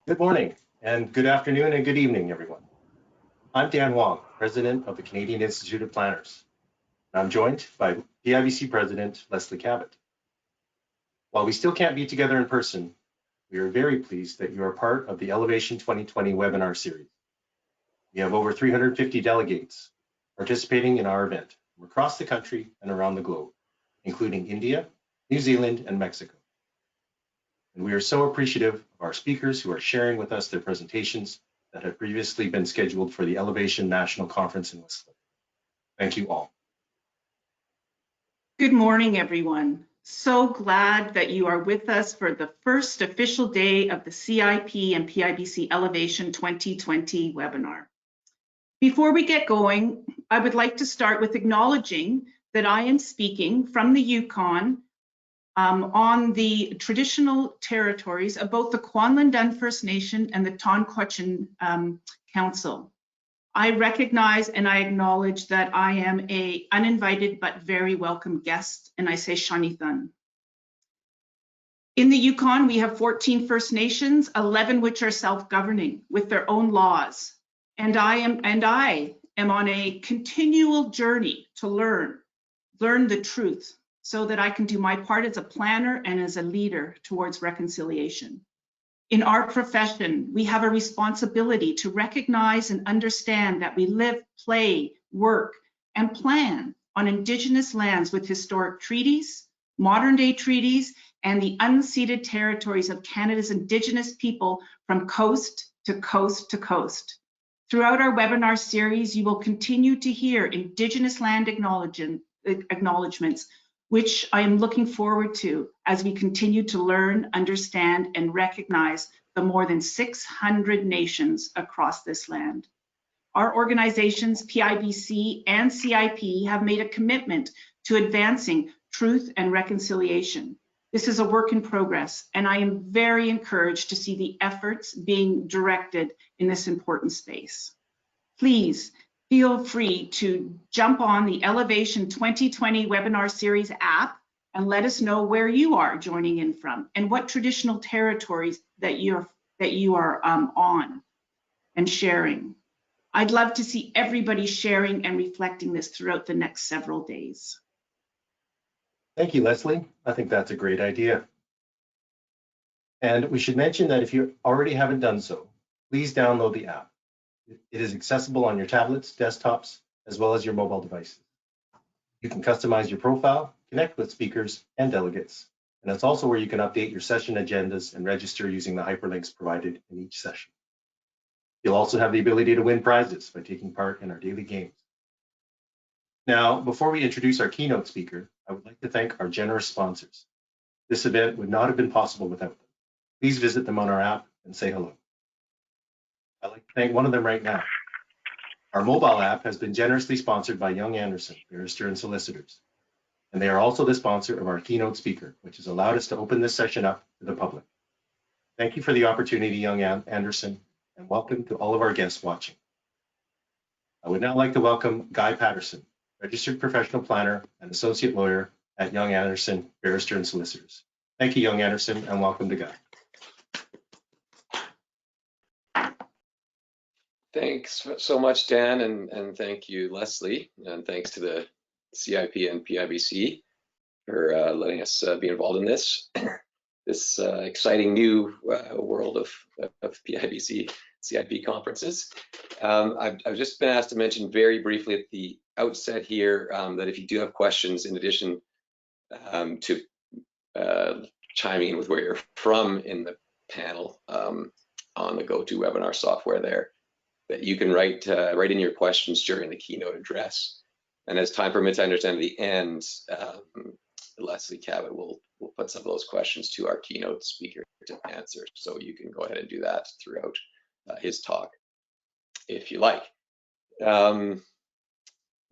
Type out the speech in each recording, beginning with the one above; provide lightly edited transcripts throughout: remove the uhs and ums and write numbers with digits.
Good morning, and good afternoon, and good evening, everyone. I'm Dan Wong, President of the Canadian Institute of Planners. I'm joined by PIBC President Leslie Cabot. While we still can't be together in person, we are very pleased that you are part of the Elevation 2020 webinar series. We have over 350 delegates participating in our event from across the country and around the globe, including India, New Zealand, and Mexico. And we are so appreciative of our speakers who are sharing with us their presentations that have previously been scheduled for the Elevation National Conference in Whistler. Thank you all. Good morning, everyone. So glad that you are with us for the first official day of the CIP and PIBC Elevation 2020 webinar. Before we get going, I would like to start with acknowledging that I am speaking from the Yukon on the traditional territories of both the Kwanlin First Nation and the Tonquetchin Council. I recognize and I acknowledge that I am an uninvited but very welcome guest, and I say Shanithan. In the Yukon, we have 14 First Nations, 11 which are self-governing with their own laws. And I am on a continual journey to learn the truth, so that I can do my part as a planner and as a leader towards reconciliation. In our profession, we have a responsibility to recognize and understand that we live, play, work, and plan on Indigenous lands with historic treaties, modern-day treaties, and the unceded territories of Canada's Indigenous people from coast to coast to coast. Throughout our webinar series, you will continue to hear Indigenous land acknowledgements, which I am looking forward to as we continue to learn, understand, and recognize the more than 600 nations across this land. Our organizations, PIBC and CIP, have made a commitment to advancing truth and reconciliation. This is a work in progress, and I am very encouraged to see the efforts being directed in this important space. Please feel free to jump on the Elevation 2020 webinar series app and let us know where you are joining in from and what traditional territories that you are on and sharing. I'd love to see everybody sharing and reflecting this throughout the next several days. Thank you, Leslie. I think that's a great idea. And we should mention that if you already haven't done so, please download the app. It is accessible on your tablets, desktops, as well as your mobile devices. You can customize your profile, connect with speakers and delegates, and it's also where you can update your session agendas and register using the hyperlinks provided in each session. You'll also have the ability to win prizes by taking part in our daily games. Now, before we introduce our keynote speaker, I would like to thank our generous sponsors. This event would not have been possible without them. Please visit them on our app and say hello. I'd like to thank one of them right now. Our mobile app has been generously sponsored by Young Anderson, Barrister and Solicitors. And they are also the sponsor of our keynote speaker, which has allowed us to open this session up to the public. Thank you for the opportunity, Young Anderson, and welcome to all of our guests watching. I would now like to welcome Guy Patterson, Registered Professional Planner and Associate Lawyer at Young Anderson, Barrister and Solicitors. Thank you, Young Anderson, and welcome to Guy. Thanks so much, Dan, and thank you, Leslie, and thanks to the CIP and PIBC for letting us be involved in this exciting new world of PIBC CIP conferences. I've just been asked to mention very briefly at the outset here that if you do have questions, in addition to chiming in with where you're from in the panel on the GoToWebinar software there, that you can write in your questions during the keynote address. And as time permits, I understand at the end, Leslie Cabot will put some of those questions to our keynote speaker to answer. So you can go ahead and do that throughout his talk, if you like. The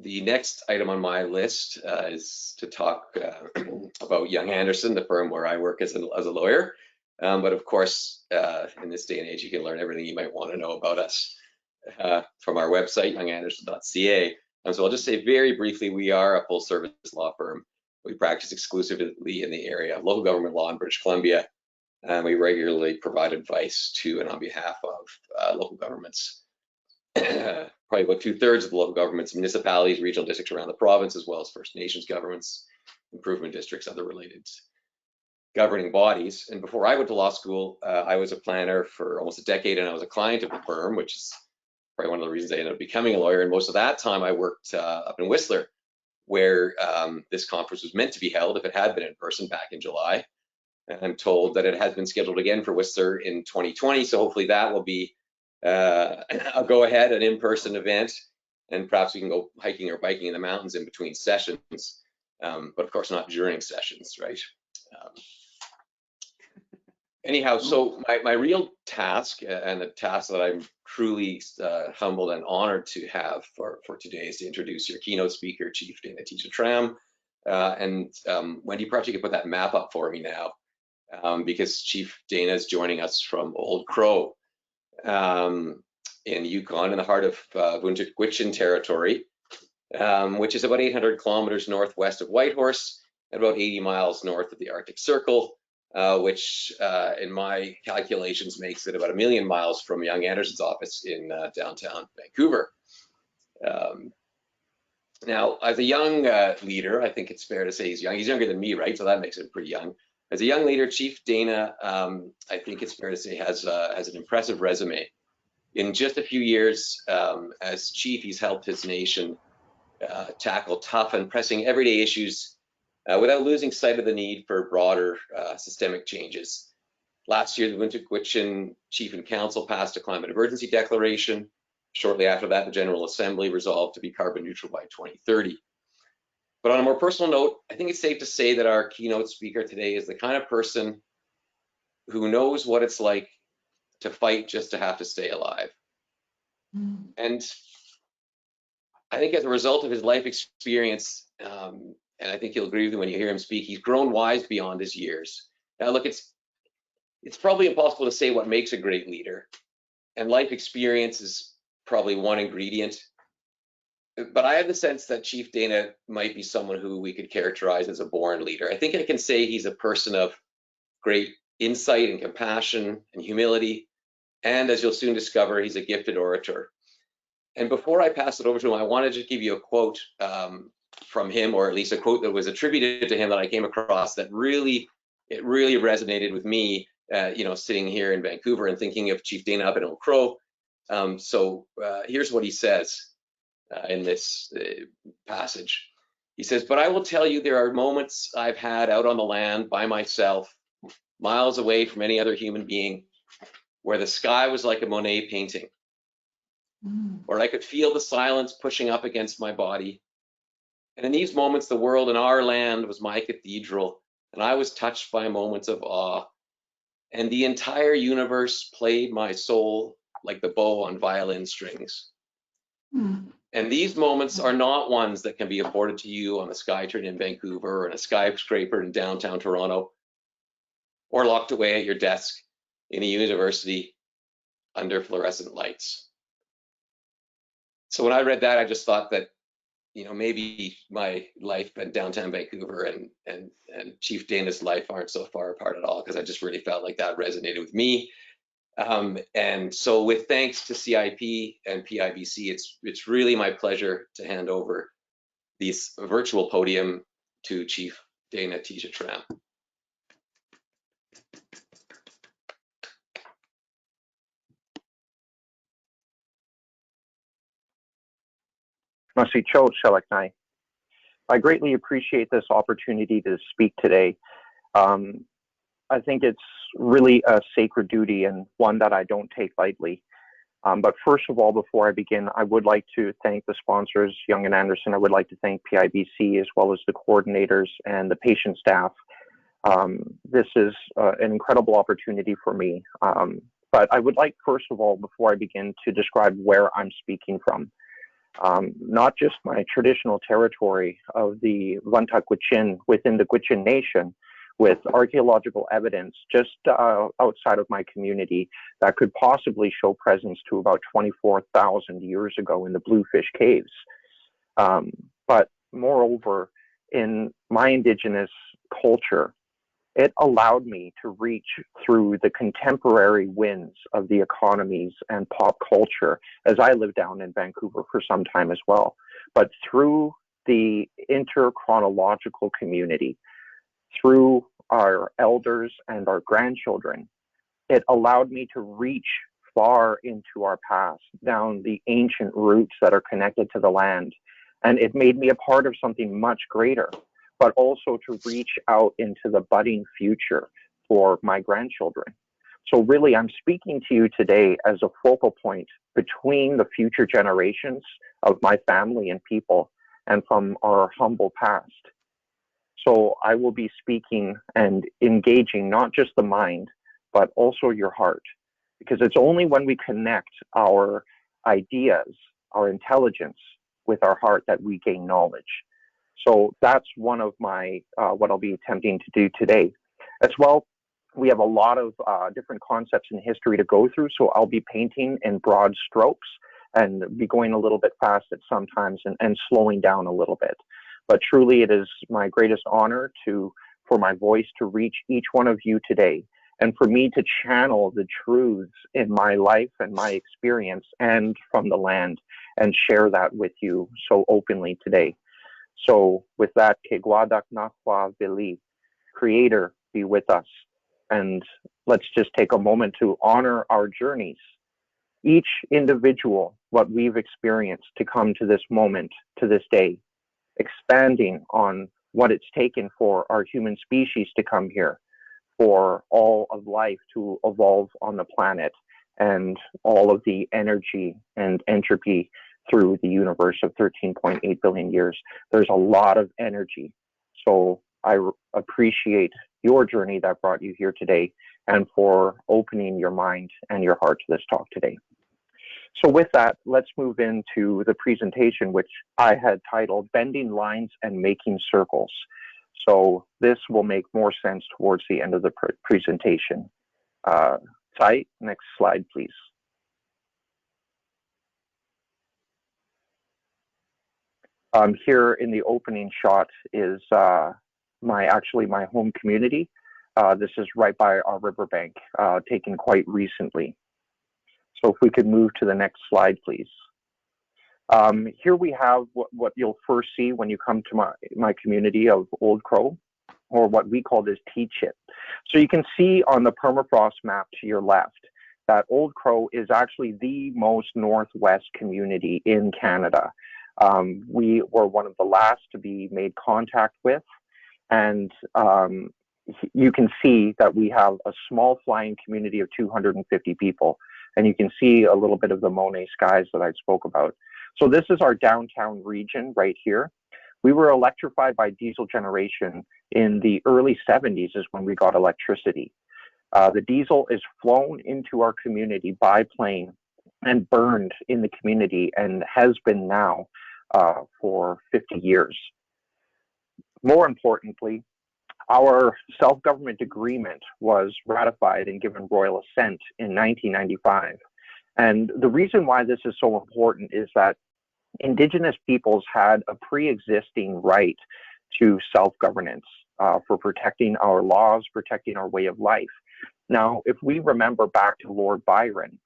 next item on my list is to talk about Young Anderson, the firm where I work as a lawyer. But of course, in this day and age, you can learn everything you might want to know about us from our website, younganderson.ca. So I'll just say very briefly, we are a full service law firm. We practice exclusively in the area of local government law in British Columbia. and we regularly provide advice to and on behalf of local governments. Probably about 2/3 of the local governments, municipalities, regional districts around the province, as well as First Nations governments, improvement districts, other related governing bodies. And before I went to law school, I was a planner for almost a decade, and I was a client of the firm, which is probably one of the reasons I ended up becoming a lawyer. And most of that time I worked up in Whistler, where this conference was meant to be held if it had been in person back in July. And I'm told that it has been scheduled again for Whistler in 2020. So hopefully that will be a go-ahead, an in-person event, and perhaps we can go hiking or biking in the mountains in between sessions, but of course not during sessions, right? Anyhow, so my real task, and the task that I'm truly humbled and honored to have for today, is to introduce your keynote speaker, Chief Dana Tizya Tramm. And Wendy, perhaps you could put that map up for me now, because Chief Dana is joining us from Old Crow in Yukon, in the heart of Vuntut Gwitchin territory, which is about 800 kilometers northwest of Whitehorse and about 80 miles north of the Arctic Circle, which in my calculations makes it about 1 million miles from Young Anderson's office in downtown Vancouver. Now, as a young leader, I think it's fair to say he's young. He's younger than me, right? So that makes him pretty young. As a young leader, Chief Dana, I think it's fair to say, has an impressive resume. In just a few years as chief, he's helped his nation tackle tough and pressing everyday issues without losing sight of the need for broader systemic changes. Last year, the Vuntut Gwitchin Chief and Council passed a climate emergency declaration. Shortly after that, the General Assembly resolved to be carbon neutral by 2030. But on a more personal note, I think it's safe to say that our keynote speaker today is the kind of person who knows what it's like to fight just to have to stay alive. And I think as a result of his life experience, and I think you'll agree with me when you hear him speak, he's grown wise beyond his years. Now, look, it's probably impossible to say what makes a great leader, and life experience is probably one ingredient. But I have the sense that Chief Dana might be someone who we could characterize as a born leader. I think I can say he's a person of great insight and compassion and humility. And as you'll soon discover, he's a gifted orator. And before I pass it over to him, I wanted to give you a quote from him, or at least a quote that was attributed to him that I came across that really resonated with me, sitting here in Vancouver and thinking of Chief Dana up in Old Crow. So here's what he says in this passage. He says, "But I will tell you, there are moments I've had out on the land by myself, miles away from any other human being, where the sky was like a Monet painting, where I could feel the silence pushing up against my body. And in these moments, the world in our land was my cathedral, and I was touched by moments of awe. And the entire universe played my soul like the bow on violin strings. And these moments are not ones that can be afforded to you on a SkyTrain in Vancouver or in a skyscraper in downtown Toronto, or locked away at your desk in a university under fluorescent lights." So when I read that, I just thought that, maybe my life in downtown Vancouver and Chief Dana's life aren't so far apart at all, because I just really felt like that resonated with me. And so with thanks to CIP and PIBC, it's really my pleasure to hand over this virtual podium to Chief Dana Tizya Tramm. I greatly appreciate this opportunity to speak today. I think it's really a sacred duty, and one that I don't take lightly. But first of all, before I begin, I would like to thank the sponsors, Young and Anderson. I would like to thank PIBC, as well as the coordinators and the patient staff. This is an incredible opportunity for me. But I would like, first of all, before I begin, to describe where I'm speaking from. Not just my traditional territory of the Vuntut Gwitchin within the Gwitchin Nation, with archaeological evidence just outside of my community that could possibly show presence to about 24,000 years ago in the Bluefish Caves. But moreover, in my indigenous culture, it allowed me to reach through the contemporary winds of the economies and pop culture, as I lived down in Vancouver for some time as well, but through the interchronological community, through our elders and our grandchildren. It allowed me to reach far into our past, down the ancient roots that are connected to the land. And it made me a part of something much greater, but also to reach out into the budding future for my grandchildren. So really, I'm speaking to you today as a focal point between the future generations of my family and people and from our humble past. So I will be speaking and engaging not just the mind, but also your heart, because it's only when we connect our ideas, our intelligence with our heart that we gain knowledge. So that's one of my, what I'll be attempting to do today. As well, we have a lot of different concepts in history to go through, so I'll be painting in broad strokes and be going a little bit fast at sometimes and slowing down a little bit. But truly, it is my greatest honor for my voice to reach each one of you today, and for me to channel the truths in my life and my experience and from the land and share that with you so openly today. So with that, Kegwadak Nakwa Vili, Creator, be with us. And let's just take a moment to honor our journeys. Each individual, what we've experienced to come to this moment, to this day, expanding on what it's taken for our human species to come here, for all of life to evolve on the planet, and all of the energy and entropy through the universe of 13.8 billion years. There's a lot of energy. So I appreciate your journey that brought you here today, and for opening your mind and your heart to this talk today. So with that, let's move into the presentation, which I had titled Bending Lines and Making Circles. So this will make more sense towards the end of the presentation. Sai, next slide, please. Here in the opening shot is my home community. This is right by our riverbank, taken quite recently. So if we could move to the next slide, please. Here we have what you'll first see when you come to my community of Old Crow, or what we call this T-chip. So you can see on the permafrost map to your left that Old Crow is actually the most northwest community in Canada. We were one of the last to be made contact with, and you can see that we have a small flying community of 250 people, and you can see a little bit of the Monet skies that I spoke about. So this is our downtown region right here. We were electrified by diesel generation in the early 70s is when we got electricity. The diesel is flown into our community by plane and burned in the community, and has been now for 50 years. More importantly, our self-government agreement was ratified and given royal assent in 1995. And the reason why this is so important is that Indigenous peoples had a pre-existing right to self-governance for protecting our laws, protecting our way of life. Now, if we remember back to Lord Byron,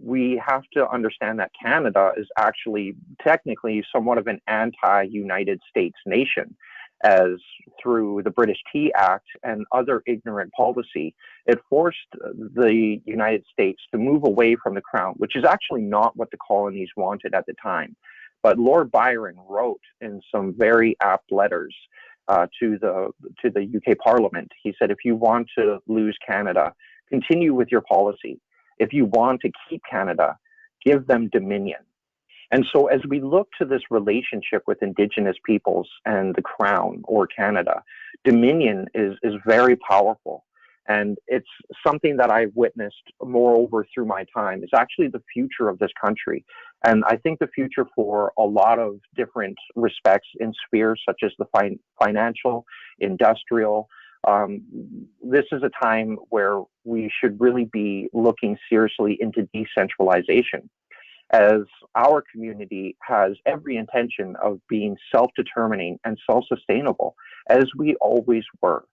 we have to understand that Canada is actually technically somewhat of an anti-United States nation, as through the British Tea Act and other ignorant policy, it forced the United States to move away from the crown, which is actually not what the colonies wanted at the time. But Lord Byron wrote in some very apt letters to the UK Parliament. He said, if you want to lose Canada, continue with your policy. If you want to keep Canada, give them dominion. And so as we look to this relationship with Indigenous peoples and the Crown or Canada, dominion is very powerful. And it's something that I've witnessed moreover through my time. It's actually the future of this country. And I think the future for a lot of different respects in spheres such as the financial, industrial. This is a time where we should really be looking seriously into decentralization, as our community has every intention of being self-determining and self-sustainable, as we always were.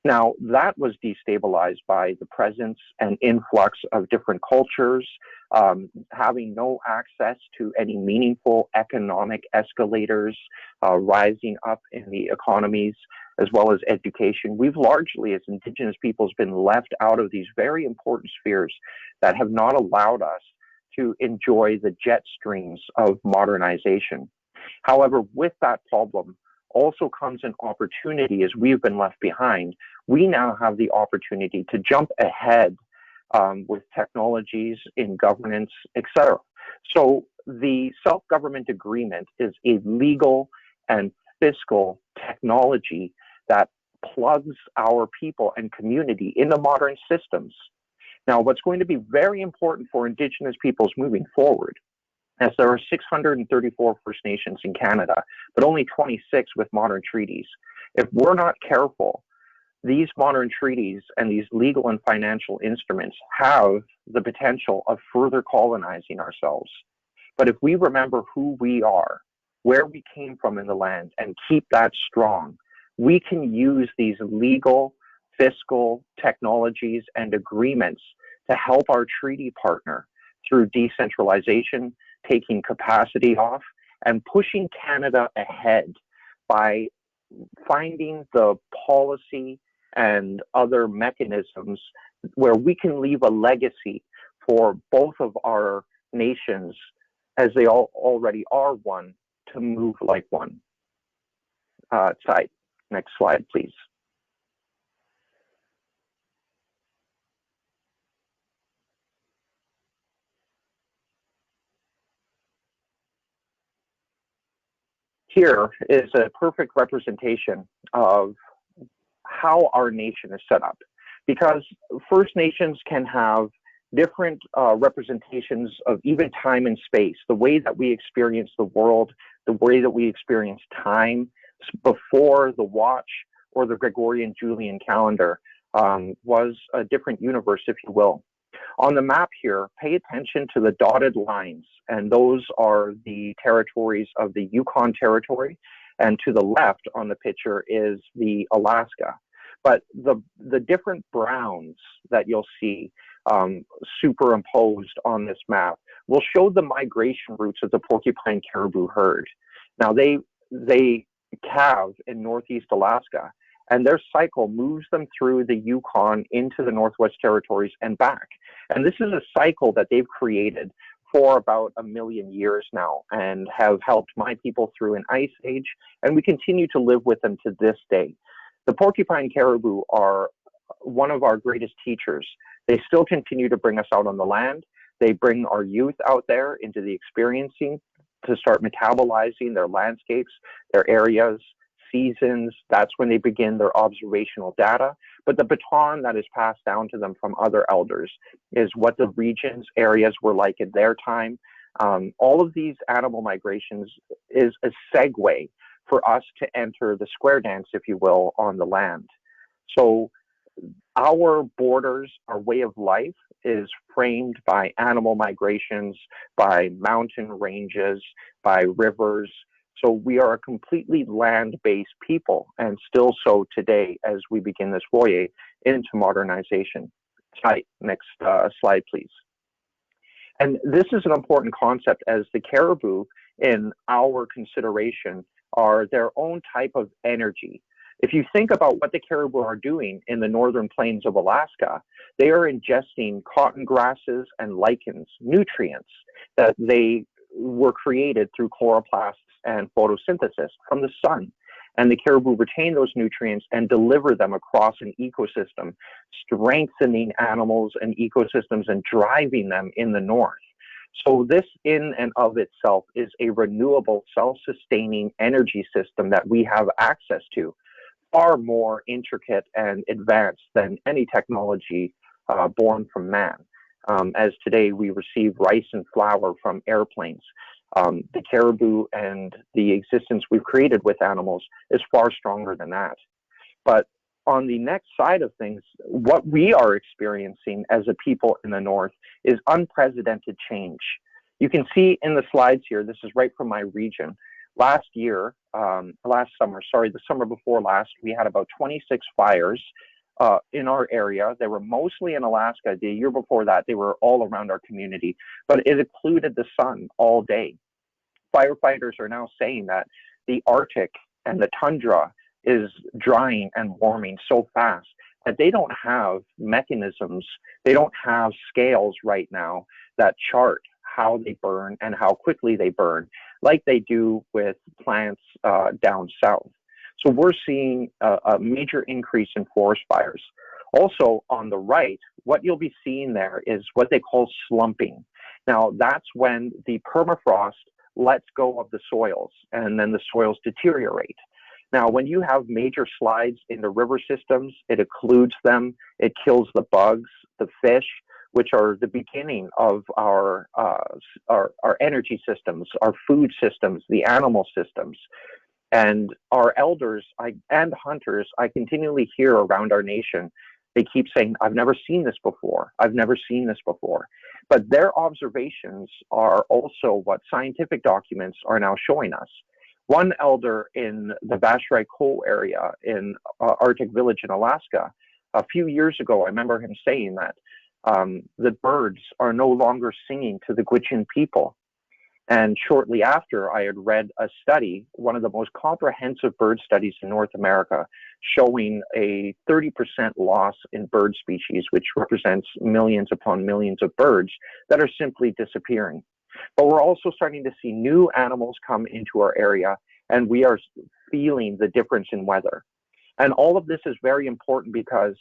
Now, that was destabilized by the presence and influx of different cultures, having no access to any meaningful economic escalators, rising up in the economies, as well as education. We've largely, as Indigenous peoples, been left out of these very important spheres that have not allowed us to enjoy the jet streams of modernization. However, with that problem also comes an opportunity. As we've been left behind, we now have the opportunity to jump ahead with technologies in governance, etc. So the self-government agreement is a legal and fiscal technology that plugs our people and community into modern systems. Now, what's going to be very important for Indigenous peoples moving forward, as there are 634 First Nations in Canada, but only 26 with modern treaties. If we're not careful, these modern treaties and these legal and financial instruments have the potential of further colonizing ourselves. But if we remember who we are, where we came from in the land, and keep that strong, we can use these legal, fiscal technologies and agreements to help our treaty partner through decentralization, taking capacity off, and pushing Canada ahead by finding the policy and other mechanisms where we can leave a legacy for both of our nations, as they all already are one, to move like one. Next slide, please. Here is a perfect representation of how our nation is set up, because First Nations can have different representations of even time and space, the way that we experience the world, the way that we experience time before the watch or the Gregorian Julian calendar was a different universe, if you will. On the map here, pay attention to the dotted lines, and those are the territories of the Yukon Territory, and to the left on the picture is the Alaska. But the different browns that you'll see superimposed on this map will show the migration routes of the porcupine caribou herd. Now they calve in northeast Alaska, and their cycle moves them through the Yukon into the Northwest Territories and back. And this is a cycle that they've created for about 1 million years now, and have helped my people through an ice age, and we continue to live with them to this day. The porcupine caribou are one of our greatest teachers. They still continue to bring us out on the land. They bring our youth out there into the experiencing to start metabolizing their landscapes, their areas, seasons. That's when they begin their observational data. But the baton that is passed down to them from other elders is what the regions, areas were like at their time. All of these animal migrations is a segue for us to enter the square dance, if you will, on the land. So our borders, our way of life is framed by animal migrations, by mountain ranges, by rivers. So we are a completely land-based people, and still so today as we begin this voyage into modernization. Next slide, please. And this is an important concept, as the caribou in our consideration are their own type of energy. If you think about what the caribou are doing in the northern plains of Alaska, they are ingesting cotton grasses and lichens, nutrients that they were created through chloroplasts and photosynthesis from the sun. And the caribou retain those nutrients and deliver them across an ecosystem, strengthening animals and ecosystems and driving them in the north. So this in and of itself is a renewable, self-sustaining energy system that we have access to, far more intricate and advanced than any technology born from man. As today we receive rice and flour from airplanes. The caribou and the existence we've created with animals is far stronger than that. But on the next side of things, what we are experiencing as a people in the North is unprecedented change. You can see in the slides here, this is right from my region. Last summer, the summer before last, we had about 26 fires in our area. They were mostly in Alaska. The year before that, they were all around our community, but it included the sun all day. Firefighters are now saying that the Arctic and the tundra is drying and warming so fast that they don't have mechanisms, they don't have scales right now that chart how they burn and how quickly they burn, like they do with plants down south. So we're seeing a major increase in forest fires. Also on the right, what you'll be seeing there is what they call slumping. Now that's when the permafrost lets go of the soils and then the soils deteriorate. Now, when you have major slides in the river systems, it occludes them, it kills the bugs, the fish, which are the beginning of our energy systems, our food systems, the animal systems. And our elders and hunters, I continually hear around our nation, they keep saying, I've never seen this before. I've never seen this before. But their observations are also what scientific documents are now showing us. One elder in the Vashrai Coal area in Arctic Village in Alaska, a few years ago, I remember him saying that the birds are no longer singing to the Gwich'in people. And shortly after, I had read a study, one of the most comprehensive bird studies in North America, showing a 30% loss in bird species, which represents millions upon millions of birds that are simply disappearing. But we're also starting to see new animals come into our area, and we are feeling the difference in weather. And all of this is very important because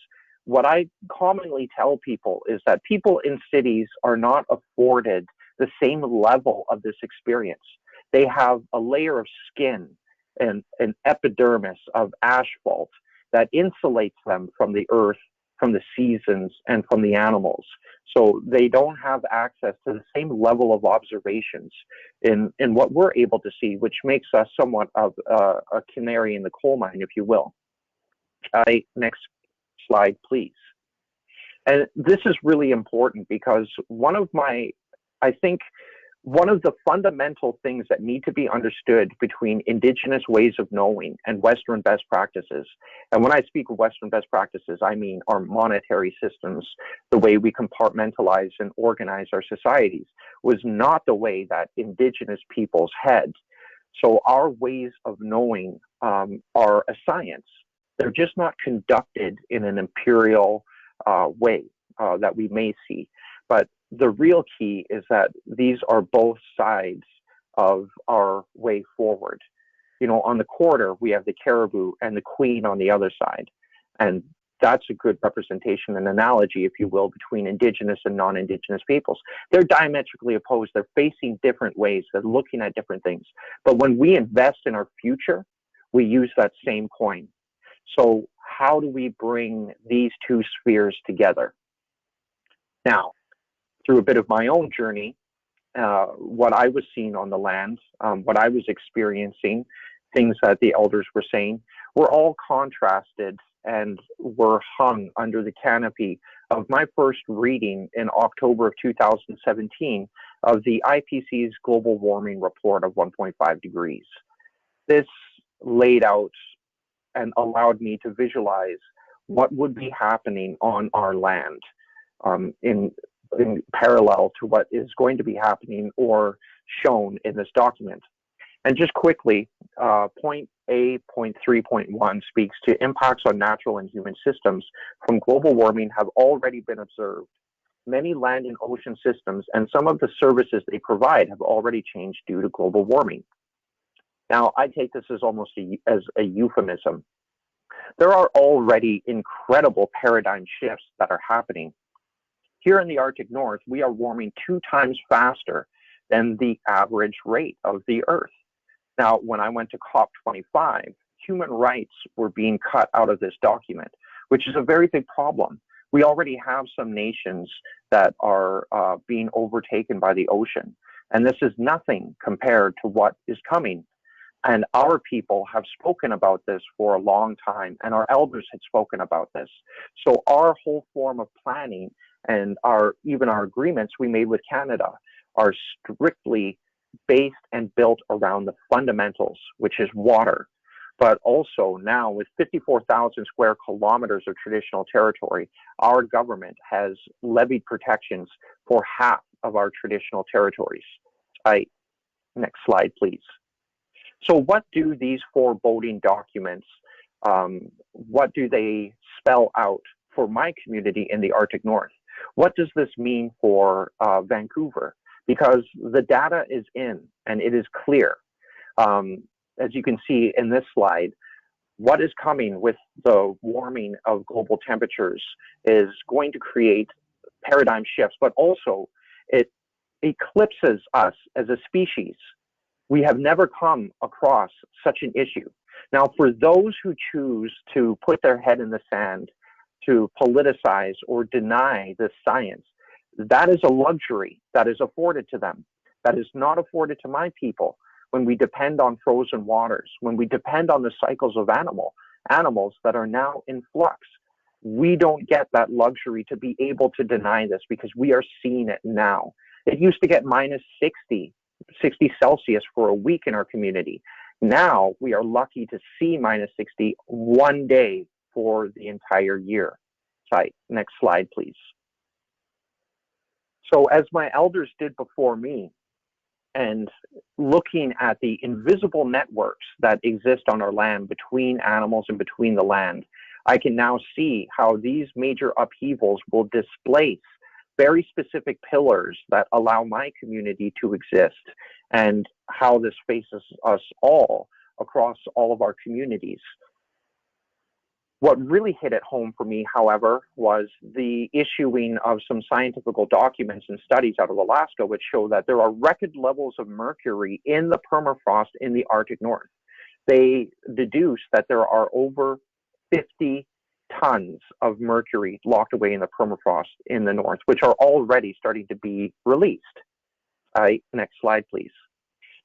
what I commonly tell people is that people in cities are not afforded the same level of this experience. They have a layer of skin and an epidermis of asphalt that insulates them from the earth, from the seasons, and from the animals. So they don't have access to the same level of observations in what we're able to see, which makes us somewhat of a canary in the coal mine, if you will. Next slide, please. And this is really important because I think one of the fundamental things that need to be understood between Indigenous ways of knowing and Western best practices, and when I speak of Western best practices, I mean our monetary systems, the way we compartmentalize and organize our societies, was not the way that Indigenous peoples had. So our ways of knowing are a science. They're just not conducted in an imperial way that we may see. But the real key is that these are both sides of our way forward. You know, on the quarter, we have the caribou and the queen on the other side. And that's a good representation and analogy, if you will, between Indigenous and non-Indigenous peoples. They're diametrically opposed. They're facing different ways. They're looking at different things. But when we invest in our future, we use that same coin. So how do we bring these two spheres together? Now, through a bit of my own journey, what I was seeing on the land, what I was experiencing, things that the elders were saying, were all contrasted and were hung under the canopy of my first reading in October of 2017 of the IPCC's global warming report of 1.5 degrees. This laid out and allowed me to visualize what would be happening on our land in parallel to what is going to be happening or shown in this document. And just quickly, point A, point 3.1 speaks to impacts on natural and human systems from global warming have already been observed. Many land and ocean systems and some of the services they provide have already changed due to global warming. Now, I take this as almost as a euphemism. There are already incredible paradigm shifts that are happening. Here in the Arctic North, we are warming 2 times faster than the average rate of the Earth. Now, when I went to COP25, human rights were being cut out of this document, which is a very big problem. We already have some nations that are being overtaken by the ocean, and this is nothing compared to what is coming. And our people have spoken about this for a long time, and our elders had spoken about this. So our whole form of planning and even our agreements we made with Canada are strictly based and built around the fundamentals, which is water. But also now with 54,000 square kilometers of traditional territory, our government has levied protections for half of our traditional territories. Next slide, please. So what do these foreboding documents, what do they spell out for my community in the Arctic North? What does this mean for Vancouver? Because the data is in and it is clear. As you can see in this slide, what is coming with the warming of global temperatures is going to create paradigm shifts, but also it eclipses us as a species. We have never come across such an issue. Now, for those who choose to put their head in the sand, to politicize or deny this science, that is a luxury that is afforded to them. That is not afforded to my people. When we depend on frozen waters, when we depend on the cycles of animals that are now in flux, we don't get that luxury to be able to deny this because we are seeing it now. It used to get minus 60 Celsius for a week in our community. Now we are lucky to see minus 60 one day for the entire year. Next slide, please. So as my elders did before me, and looking at the invisible networks that exist on our land between animals and between the land, I can now see how these major upheavals will displace very specific pillars that allow my community to exist, and how this faces us all across all of our communities. What really hit at home for me, however, was the issuing of some scientific documents and studies out of Alaska, which show that there are record levels of mercury in the permafrost in the Arctic North. They deduce that there are over 50 tons of mercury locked away in the permafrost in the north, which are already starting to be released. Next slide, please.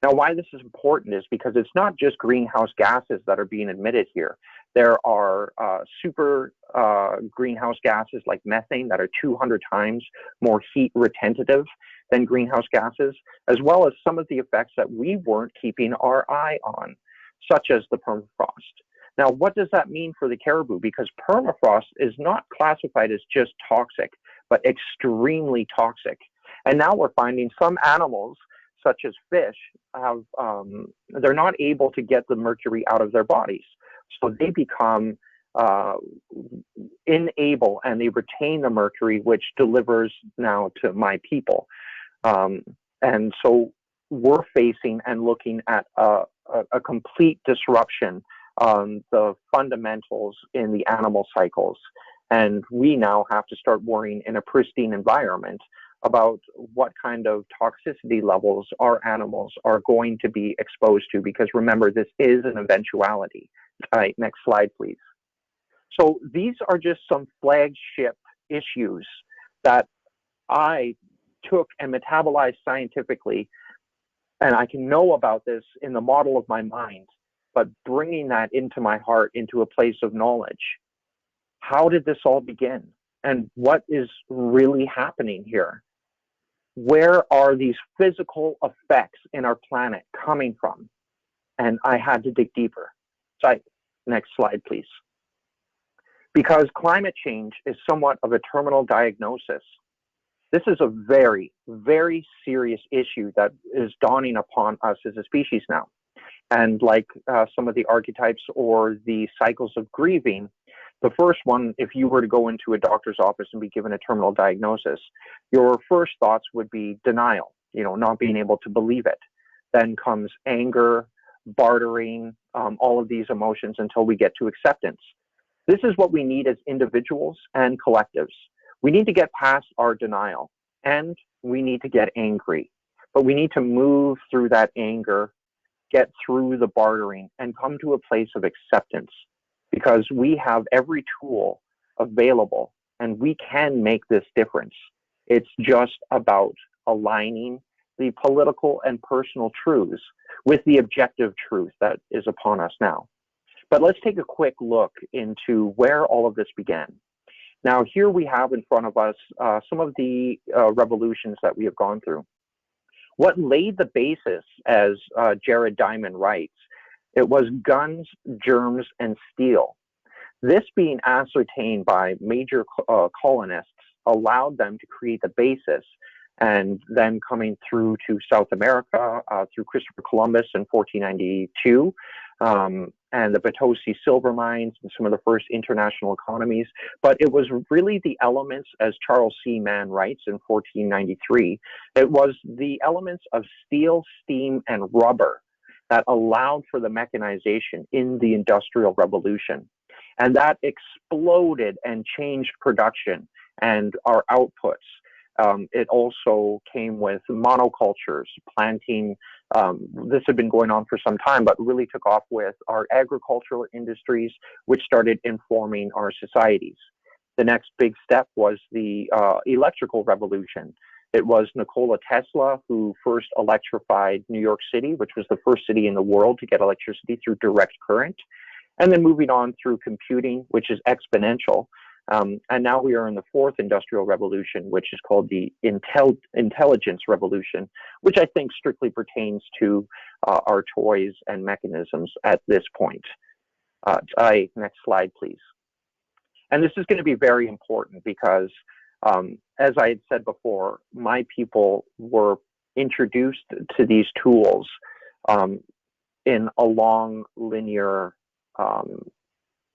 Now, why this is important is because it's not just greenhouse gases that are being emitted here. There are super greenhouse gases like methane that are 200 times more heat retentive than greenhouse gases, as well as some of the effects that we weren't keeping our eye on, such as the permafrost. Now, what does that mean for the caribou? Because permafrost is not classified as just toxic, but extremely toxic. And now we're finding some animals, such as fish, they're not able to get the mercury out of their bodies. So they become unable, and they retain the mercury, which delivers now to my people. And so we're facing and looking at a complete disruption on the fundamentals in the animal cycles. And we now have to start worrying in a pristine environment about what kind of toxicity levels our animals are going to be exposed to, because remember, this is an eventuality. Next slide, please. So these are just some flagship issues that I took and metabolized scientifically, and I can know about this in the model of my mind, but bringing that into my heart, into a place of knowledge. How did this all begin? And what is really happening here? Where are these physical effects in our planet coming from? And I had to dig deeper. So next slide, please. Because climate change is somewhat of a terminal diagnosis. This is a very, very serious issue that is dawning upon us as a species now. And like some of the archetypes or the cycles of grieving, the first one, if you were to go into a doctor's office and be given a terminal diagnosis, your first thoughts would be denial, not being able to believe it. Then comes anger, bartering, all of these emotions until we get to acceptance. This is what we need as individuals and collectives. We need to get past our denial, and we need to get angry, but we need to move through that anger, get through the bartering, and come to a place of acceptance, because we have every tool available and we can make this difference. It's just about aligning the political and personal truths with the objective truth that is upon us now. But let's take a quick look into where all of this began. Now, here we have in front of us some of the revolutions that we have gone through. What laid the basis, as Jared Diamond writes, It was guns, germs, and steel. This being ascertained by major colonists allowed them to create the basis, and then coming through to South America through Christopher Columbus in 1492, and the Potosi silver mines and some of the first international economies. But it was really the elements, as Charles C. Mann writes in 1493, it was the elements of steel, steam, and rubber that allowed for the mechanization in the Industrial Revolution. And that exploded and changed production and our outputs. It also came with monocultures, planting. This had been going on for some time, but really took off with our agricultural industries, which started informing our societies. The next big step was the electrical revolution. It was Nikola Tesla who first electrified New York City, which was the first city in the world to get electricity through direct current. And then moving on through computing, which is exponential. And now we are in the fourth industrial revolution, which is called the intelligence revolution, which I think strictly pertains to our toys and mechanisms at this point. Next slide, please. And this is going to be very important because, as I had said before, my people were introduced to these tools in a long linear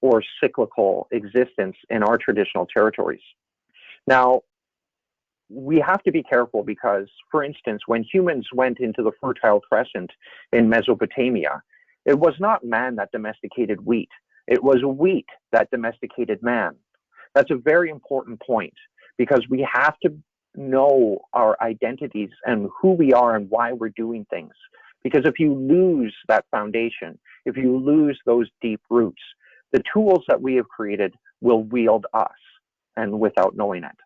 or cyclical existence in our traditional territories. Now, we have to be careful because, for instance, when humans went into the Fertile Crescent in Mesopotamia, it was not man that domesticated wheat. It was wheat that domesticated man. That's a very important point because we have to know our identities and who we are and why we're doing things. Because if you lose that foundation, if you lose those deep roots, the tools that we have created will wield us, and without knowing it.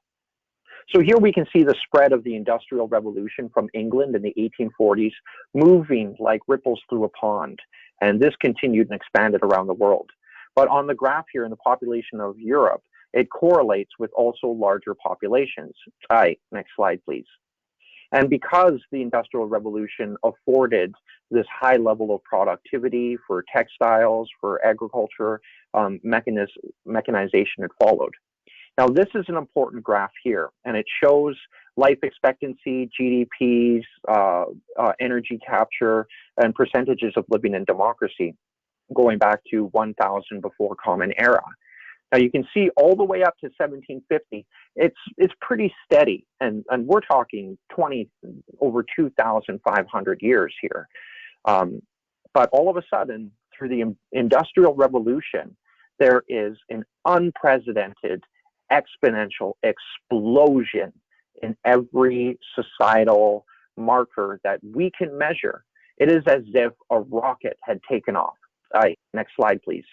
So here we can see the spread of the Industrial Revolution from England in the 1840s, moving like ripples through a pond. And this continued and expanded around the world. But on the graph here in the population of Europe, it correlates with also larger populations. Next slide, please. And because the Industrial Revolution afforded this high level of productivity for textiles, for agriculture, mechanization had followed. Now, this is an important graph here, and it shows life expectancy, GDPs, energy capture, and percentages of living in democracy going back to 1000 before Common Era. Now you can see all the way up to 1750, it's pretty steady, and we're talking over 2,500 years here. But all of a sudden, through the Industrial Revolution, there is an unprecedented exponential explosion in every societal marker that we can measure. It is as if a rocket had taken off. Next slide, please.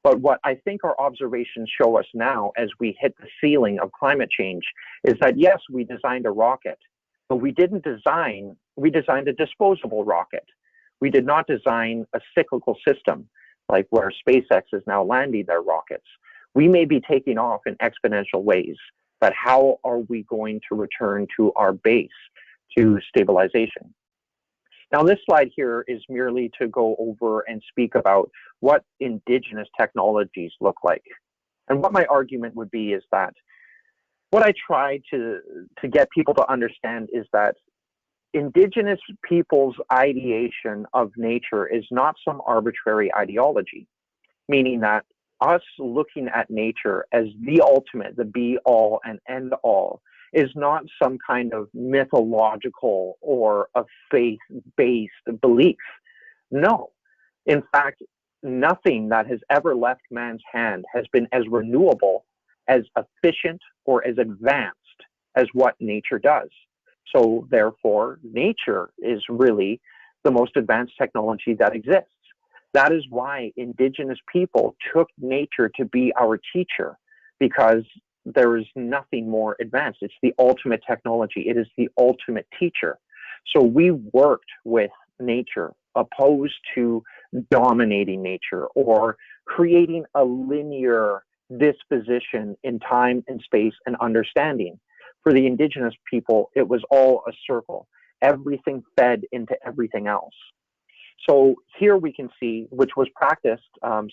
But what I think our observations show us now as we hit the ceiling of climate change is that, yes, we designed a rocket, but we designed a disposable rocket. We did not design a cyclical system like where SpaceX is now landing their rockets. We may be taking off in exponential ways, but how are we going to return to our base, to stabilization? Now, this slide here is merely to go over and speak about what indigenous technologies look like. And what my argument would be is that what I try to get people to understand is that indigenous people's ideation of nature is not some arbitrary ideology, meaning that us looking at nature as the ultimate, the be-all and end-all, is not some kind of mythological or a faith-based belief. No. In fact, nothing that has ever left man's hand has been as renewable, as efficient, or as advanced as what nature does. So therefore, nature is really the most advanced technology that exists. That is why indigenous people took nature to be our teacher, because there is nothing more advanced. It's the ultimate technology. It is the ultimate teacher. So we worked with nature, opposed to dominating nature or creating a linear disposition in time and space and understanding. For the indigenous people, it was all a circle. Everything fed into everything else. So here we can see, which was practiced,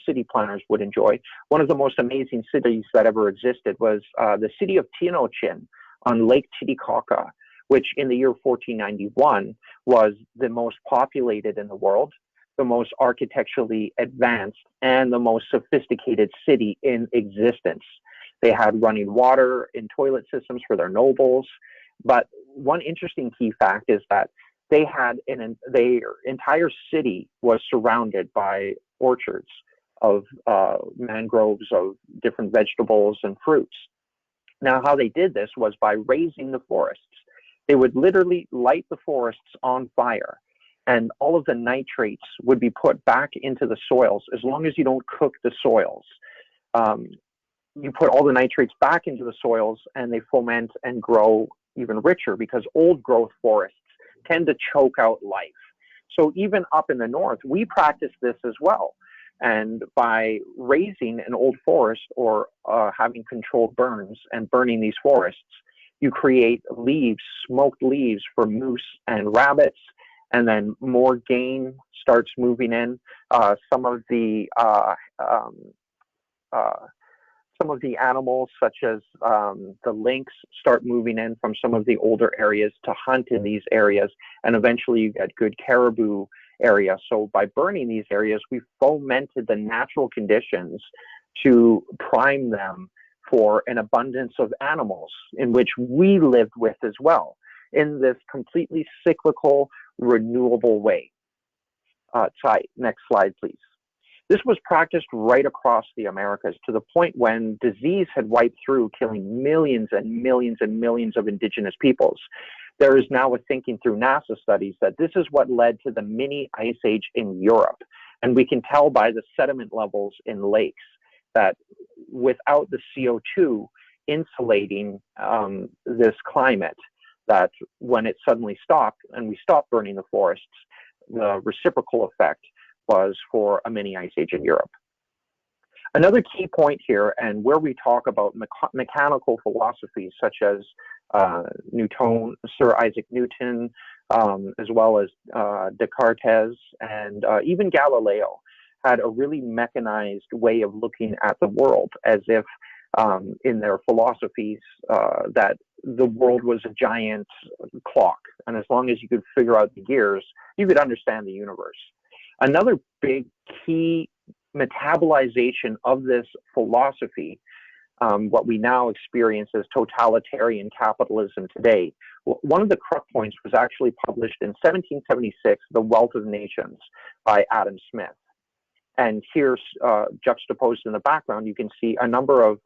city planners would enjoy. One of the most amazing cities that ever existed was the city of Tinonchin on Lake Titicaca, which in the year 1491 was the most populated in the world, the most architecturally advanced, and the most sophisticated city in existence. They had running water and toilet systems for their nobles. But one interesting key fact is that they had their entire city was surrounded by orchards of mangroves, of different vegetables and fruits. Now, how they did this was by raising the forests. They would literally light the forests on fire, and all of the nitrates would be put back into the soils as long as you don't cook the soils. You put all the nitrates back into the soils and they foment and grow even richer, because old growth forests tend to choke out life. So even up in the north, we practice this as well. And by raising an old forest or having controlled burns and burning these forests, you create leaves, smoked leaves for moose and rabbits, and then more game starts moving in. Some of the animals, such as the lynx, start moving in from some of the older areas to hunt in these areas, and eventually you get good caribou area. So by burning these areas, we fomented the natural conditions to prime them for an abundance of animals in which we lived with as well, in this completely cyclical, renewable way. Next slide, please. This was practiced right across the Americas, to the point when disease had wiped through, killing millions and millions and millions of indigenous peoples. There is now a thinking through NASA studies that this is what led to the mini ice age in Europe. And we can tell by the sediment levels in lakes that without the CO2 insulating this climate, that when it suddenly stopped and we stopped burning the forests, the reciprocal effect was for a mini ice age in Europe. Another key point here, and where we talk about mechanical philosophies such as Sir Isaac Newton, as well as Descartes, and even Galileo, had a really mechanized way of looking at the world, as if in their philosophies that the world was a giant clock, and as long as you could figure out the gears, you could understand the universe. Another big key metabolization of this philosophy, what we now experience as totalitarian capitalism today, one of the crux points was actually published in 1776, The Wealth of Nations by Adam Smith. And here's juxtaposed in the background, you can see a number of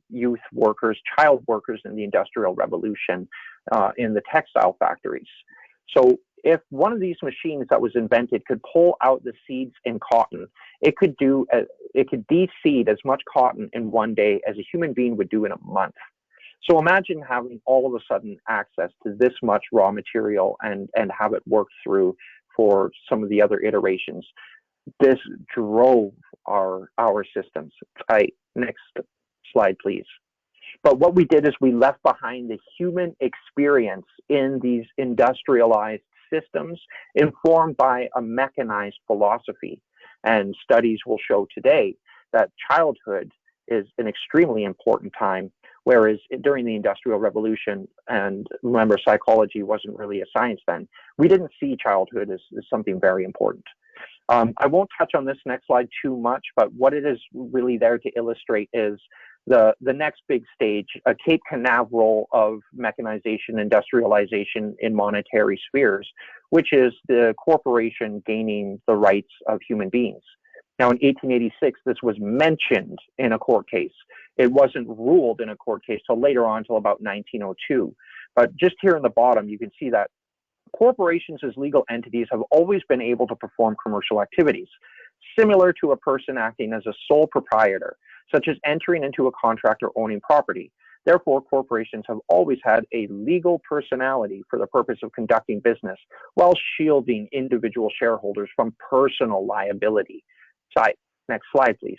youth workers, child workers in the Industrial Revolution in the textile factories. So if one of these machines that was invented could pull out the seeds in cotton, it could de-seed as much cotton in one day as a human being would do in a month. So imagine having all of a sudden access to this much raw material and have it work through for some of the other iterations. This drove our systems. Next slide, please. But what we did is we left behind the human experience in these industrialized systems, informed by a mechanized philosophy. And studies will show today that childhood is an extremely important time, whereas during the Industrial Revolution, and remember, psychology wasn't really a science then, we didn't see childhood as something very important. I won't touch on this next slide too much, but what it is really there to illustrate is the next big stage, a Cape Canaveral of mechanization, industrialization in monetary spheres, which is the corporation gaining the rights of human beings. Now, in 1886, this was mentioned in a court case. It wasn't ruled in a court case till later on, till about 1902. But just here in the bottom, you can see that corporations as legal entities have always been able to perform commercial activities, similar to a person acting as a sole proprietor, such as entering into a contract or owning property. Therefore, corporations have always had a legal personality for the purpose of conducting business, while shielding individual shareholders from personal liability. Next slide, please.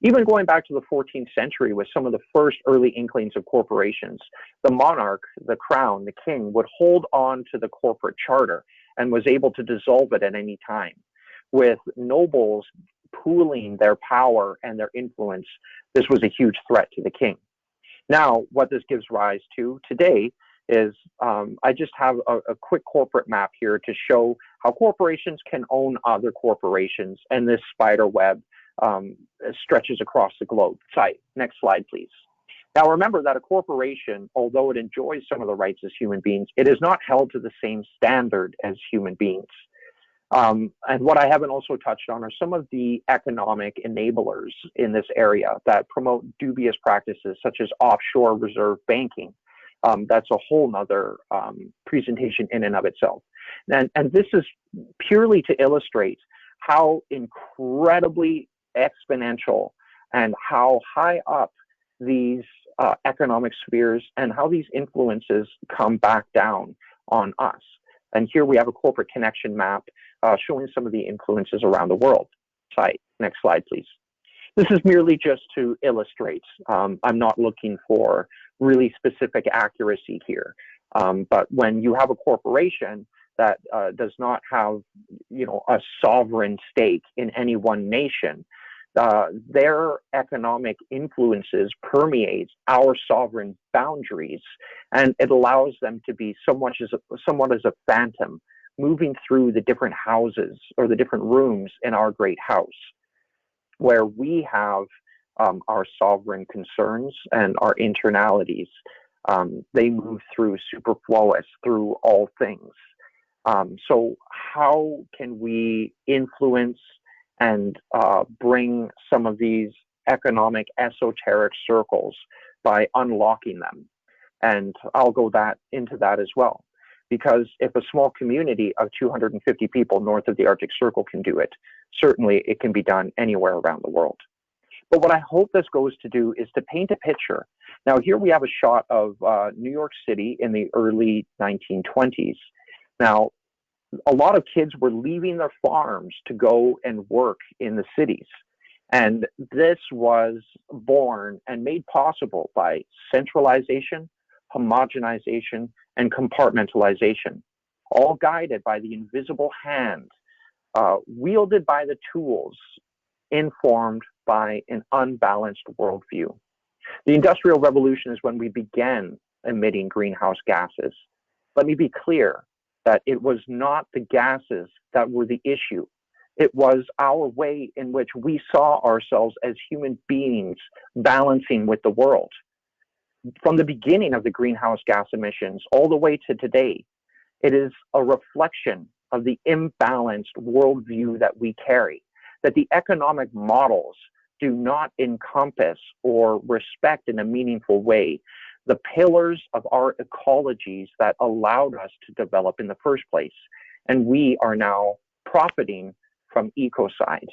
Even going back to the 14th century with some of the first early inklings of corporations, the monarch, the crown, the king would hold on to the corporate charter and was able to dissolve it at any time. with nobles pooling their power and their influence, this was a huge threat to the king. Now, what this gives rise to today is I just have a quick corporate map here to show how corporations can own other corporations, and this spider web stretches across the globe. Next slide, please. Now, remember that a corporation, although it enjoys some of the rights as human beings, it is not held to the same standard as human beings. And what I haven't also touched on are some of the economic enablers in this area that promote dubious practices such as offshore reserve banking. That's a whole nother presentation in and of itself. And this is purely to illustrate how incredibly exponential and how high up these economic spheres and how these influences come back down on us. And here we have a corporate connection map showing some of the influences around the world. Next slide, please. This is merely just to illustrate. I'm not looking for really specific accuracy here. But when you have a corporation that does not have, a sovereign stake in any one nation, their economic influences permeate our sovereign boundaries, and it allows them to be somewhat as a phantom, moving through the different houses or the different rooms in our great house, where we have our sovereign concerns and our internalities. They move through superfluous through all things. So how can we influence and bring some of these economic esoteric circles by unlocking them? And I'll go into that as well. Because if a small community of 250 people north of the Arctic Circle can do it, certainly it can be done anywhere around the world. But what I hope this goes to do is to paint a picture. Now, here we have a shot of New York City in the early 1920s. Now, a lot of kids were leaving their farms to go and work in the cities. And this was born and made possible by centralization, homogenization, and compartmentalization, all guided by the invisible hand, wielded by the tools, informed by an unbalanced worldview. The Industrial Revolution is when we began emitting greenhouse gases. Let me be clear that it was not the gases that were the issue. It was our way in which we saw ourselves as human beings balancing with the world. From the beginning of the greenhouse gas emissions all the way to today, it is a reflection of the imbalanced worldview that we carry, that the economic models do not encompass or respect in a meaningful way the pillars of our ecologies that allowed us to develop in the first place. And we are now profiting from ecocide.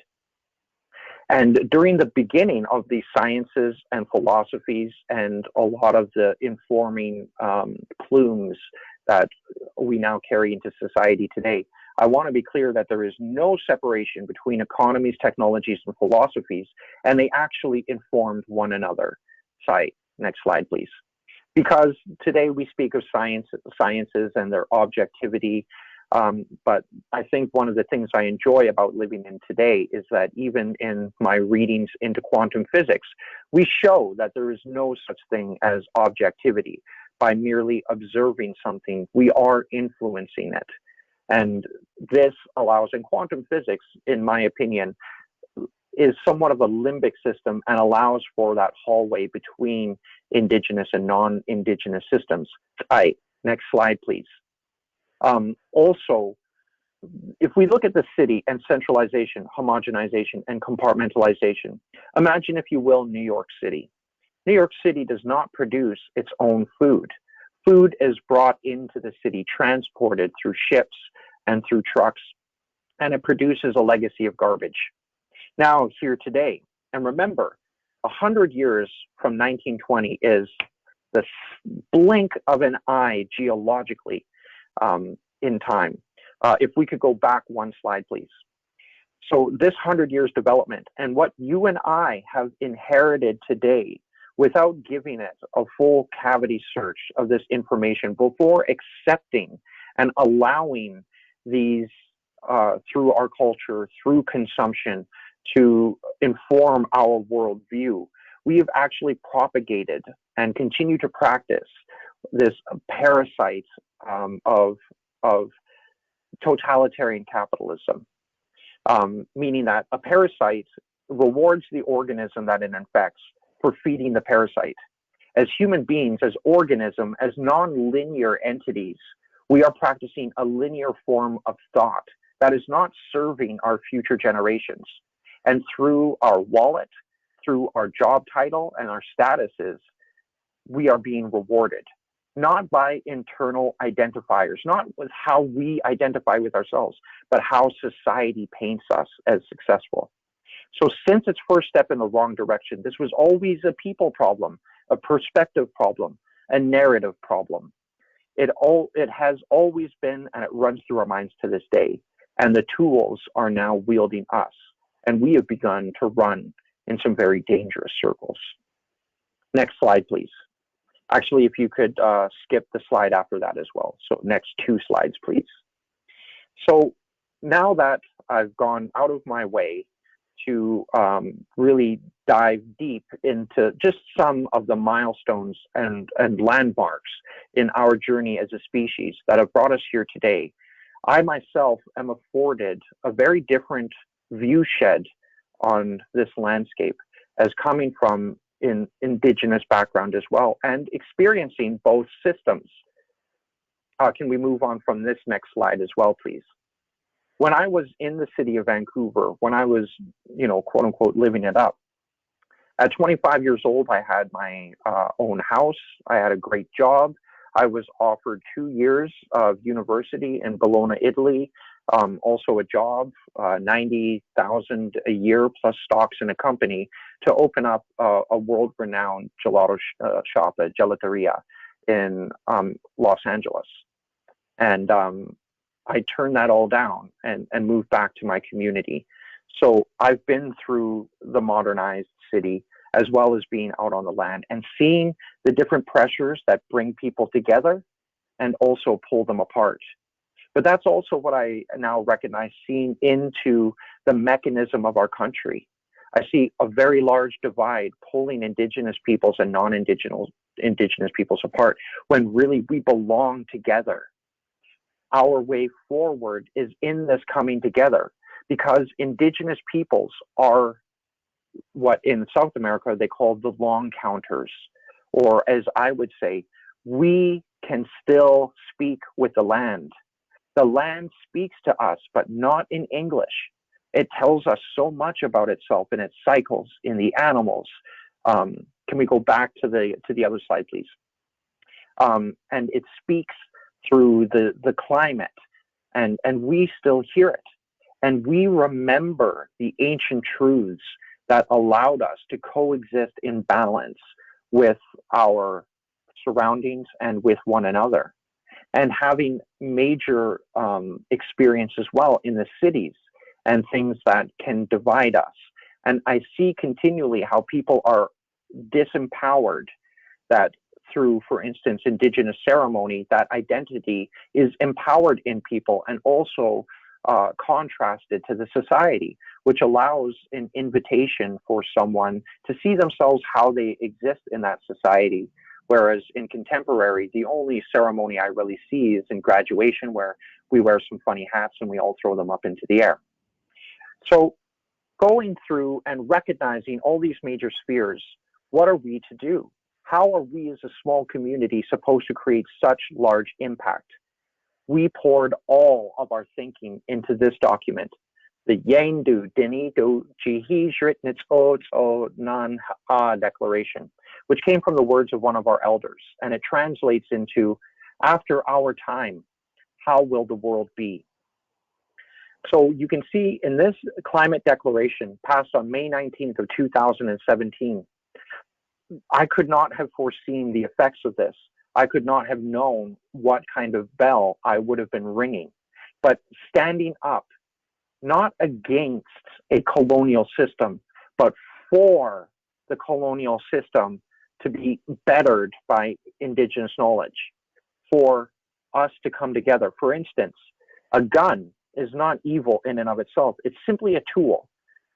And during the beginning of the sciences and philosophies and a lot of the informing plumes that we now carry into society today, I want to be clear that there is no separation between economies, technologies, and philosophies, and they actually informed one another. Next slide, please. Because today we speak of sciences and their objectivity, but I think one of the things I enjoy about living in today is that even in my readings into quantum physics, we show that there is no such thing as objectivity. By merely observing something, we are influencing it. And this allows, in quantum physics, in my opinion, is somewhat of a limbic system and allows for that hallway between indigenous and non-indigenous systems. Next slide, please. Also, if we look at the city and centralization, homogenization, and compartmentalization, imagine, if you will, New York City. New York City does not produce its own food. Food is brought into the city, transported through ships and through trucks, and it produces a legacy of garbage. Now, here today, and remember, 100 years from 1920 is the blink of an eye geologically in time. If we could go back one slide, please. So this 100 years development and what you and I have inherited today, without giving it a full cavity search of this information before accepting and allowing these through our culture, through consumption, to inform our worldview, we have actually propagated and continue to practice this parasite of totalitarian capitalism, meaning that a parasite rewards the organism that it infects for feeding the parasite. As human beings, as organisms, as non-linear entities, we are practicing a linear form of thought that is not serving our future generations. And through our wallet, through our job title and our statuses, we are being rewarded, not by internal identifiers, not with how we identify with ourselves, but how society paints us as successful. So since its first step in the wrong direction, this was always a people problem, a perspective problem, a narrative problem. It has always been, and it runs through our minds to this day. And the tools are now wielding us. And we have begun to run in some very dangerous circles. Next slide, please. Actually, if you could skip the slide after that as well. So next 2 slides, please. So now that I've gone out of my way to really dive deep into just some of the milestones and landmarks in our journey as a species that have brought us here today, I myself am afforded a very different view shed on this landscape as coming from an Indigenous background as well and experiencing both systems. Can we move on from this next slide as well, please? When I was in the city of Vancouver, when I was, quote unquote, living it up, at 25 years old, I had my own house. I had a great job. I was offered 2 years of university in Bologna, Italy, also a job, 90,000 a year plus stocks in a company to open up a world-renowned gelato shop, a gelateria in Los Angeles. And I turned that all down and moved back to my community. So I've been through the modernized city as well as being out on the land and seeing the different pressures that bring people together and also pull them apart. But that's also what I now recognize, seeing into the mechanism of our country. I see a very large divide pulling Indigenous peoples and non-Indigenous peoples apart when really we belong together. Our way forward is in this coming together because Indigenous peoples are what in South America they call the long counters, or as I would say, we can still speak with the land. The land speaks to us, but not in English. It tells us so much about itself in its cycles, in the animals. Can we go back to the other slide, please? And it speaks through the climate, and we still hear it. And we remember the ancient truths that allowed us to coexist in balance with our surroundings and with one another. And having major experience as well in the cities and things that can divide us. And I see continually how people are disempowered, that through, for instance, Indigenous ceremony, that identity is empowered in people and also contrasted to the society, which allows an invitation for someone to see themselves how they exist in that society. Whereas in contemporary, the only ceremony I really see is in graduation, where we wear some funny hats and we all throw them up into the air. So going through and recognizing all these major spheres, what are we to do? How are we as a small community supposed to create such large impact? We poured all of our thinking into this document, the Yendu Dini Do Jihi Jritnits O Nan Ha Declaration, which came from the words of one of our elders. And it translates into, after our time, how will the world be? So you can see in this climate declaration passed on May 19th of 2017, I could not have foreseen the effects of this. I could not have known what kind of bell I would have been ringing. But standing up, not against a colonial system, but for the colonial system to be bettered by Indigenous knowledge, for us to come together. For instance, a gun is not evil in and of itself. It's simply a tool.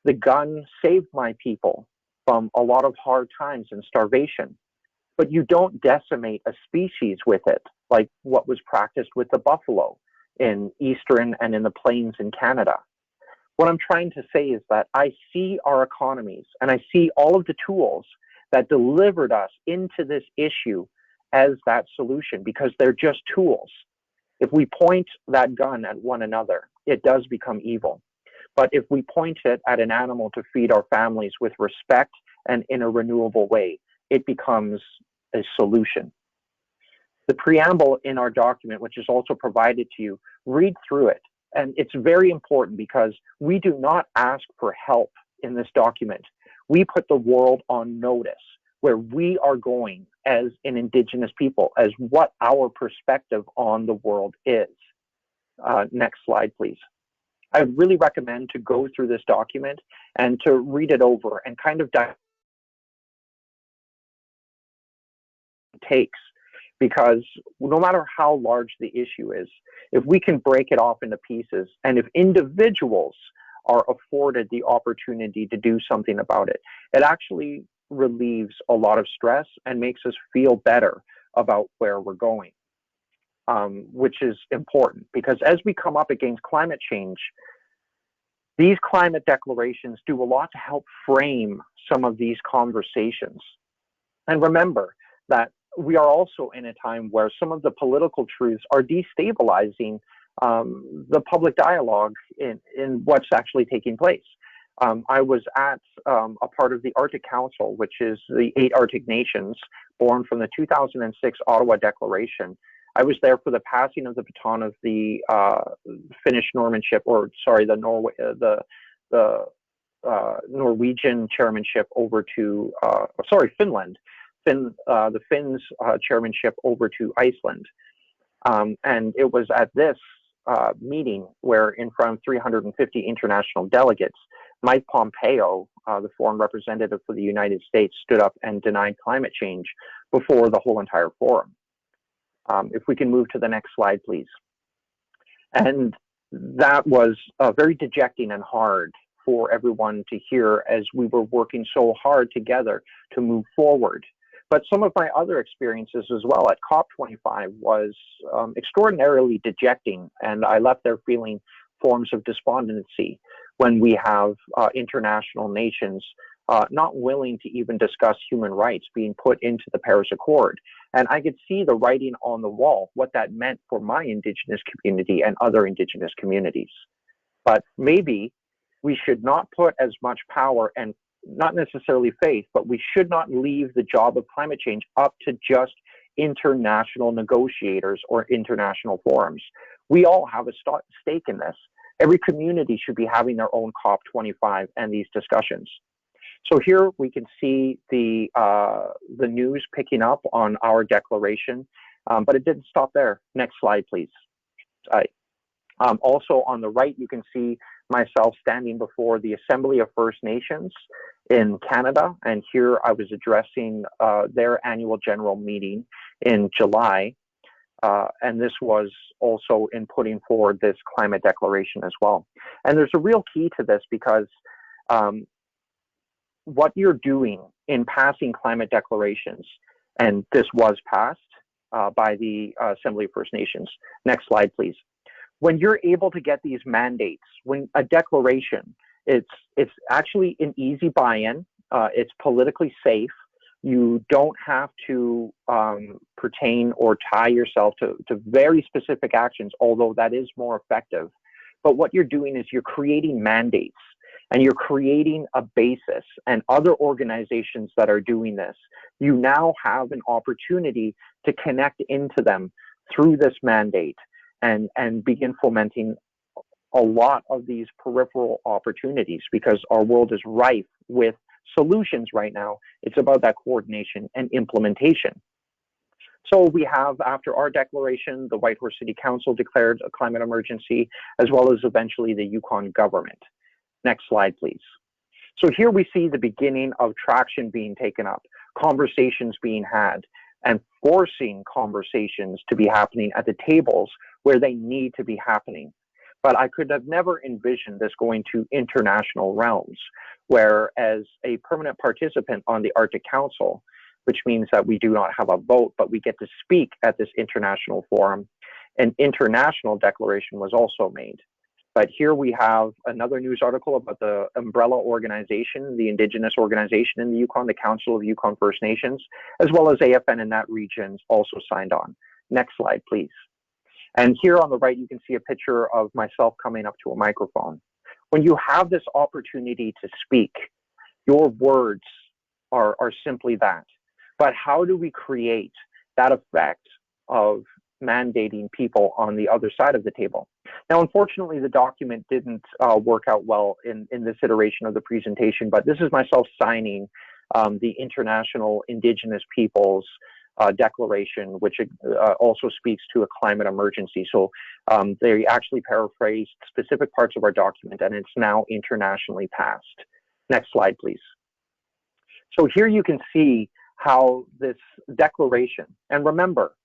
The gun saved my people from a lot of hard times and starvation, but you don't decimate a species with it, like what was practiced with the buffalo in eastern and in the plains in Canada. What I'm trying to say is that I see our economies and I see all of the tools that delivered us into this issue as that solution, because they're just tools. If we point that gun at one another, it does become evil. But if we point it at an animal to feed our families with respect and in a renewable way, it becomes a solution. The preamble in our document, which is also provided to you, read through it. And it's very important because we do not ask for help in this document. We put the world on notice where we are going as an Indigenous people, as what our perspective on the world is. Next slide, please. I really recommend to go through this document and to read it over and kind of dive takes, because no matter how large the issue is, if we can break it off into pieces, and if individuals are afforded the opportunity to do something about it, it actually relieves a lot of stress and makes us feel better about where we're going, which is important, because as we come up against climate change, these climate declarations do a lot to help frame some of these conversations. And remember that we are also in a time where some of the political truths are destabilizing the public dialogue in what's actually taking place. I was at a part of the Arctic Council, which is the 8 Arctic nations born from the 2006 Ottawa Declaration. I was there for the passing of the baton of the Finnish Normanship, or sorry, the Norwegian chairmanship over to, Finland. The Finns chairmanship over to Iceland. And it was at this meeting where, in front of 350 international delegates, Mike Pompeo, the foreign representative for the United States, stood up and denied climate change before the whole entire forum. If we can move to the next slide, please. And that was very dejecting and hard for everyone to hear as we were working so hard together to move forward. But some of my other experiences as well at COP25 was extraordinarily dejecting, and I left there feeling forms of despondency when we have international nations not willing to even discuss human rights being put into the Paris Accord. And I could see the writing on the wall, what that meant for my Indigenous community and other Indigenous communities. But maybe we should not put as much power and not necessarily faith, but we should not leave the job of climate change up to just international negotiators or international forums. We all have a stake in this. Every community should be having their own COP25 and these discussions. So here we can see the news picking up on our declaration, but it didn't stop there. Next slide, please. Also on the right, you can see myself standing before the Assembly of First Nations in Canada, and here I was addressing their annual general meeting in July, and this was also in putting forward this climate declaration as well. And there's a real key to this, because what you're doing in passing climate declarations, and this was passed by the Assembly of First Nations. Next slide, please. When you're able to get these mandates, when a declaration, it's actually an easy buy-in, it's politically safe, you don't have to pertain or tie yourself to very specific actions, although that is more effective. But what you're doing is you're creating mandates, and you're creating a basis, and other organizations that are doing this, you now have an opportunity to connect into them through this mandate and begin fomenting a lot of these peripheral opportunities, because our world is rife with solutions right now. It's about that coordination and implementation. So we have, after our declaration, the Whitehorse City Council declared a climate emergency, as well as eventually the Yukon government. Next slide, please. So here we see the beginning of traction being taken up, conversations being had, and forcing conversations to be happening at the tables where they need to be happening. But I could have never envisioned this going to international realms, where as a permanent participant on the Arctic Council, which means that we do not have a vote, but we get to speak at this international forum, an international declaration was also made. But here we have another news article about the umbrella organization, the indigenous organization in the Yukon, the Council of Yukon First Nations, as well as AFN in that region also signed on. Next slide, please. And here on the right, you can see a picture of myself coming up to a microphone. When you have this opportunity to speak, your words are simply that. But how do we create that effect of mandating people on the other side of the table? Now, unfortunately, the document didn't work out well in this iteration of the presentation, but this is myself signing the International Indigenous Peoples Declaration, which also speaks to a climate emergency. So they actually paraphrased specific parts of our document, and it's now internationally passed. Next slide, please. So here you can see how this declaration, and remember,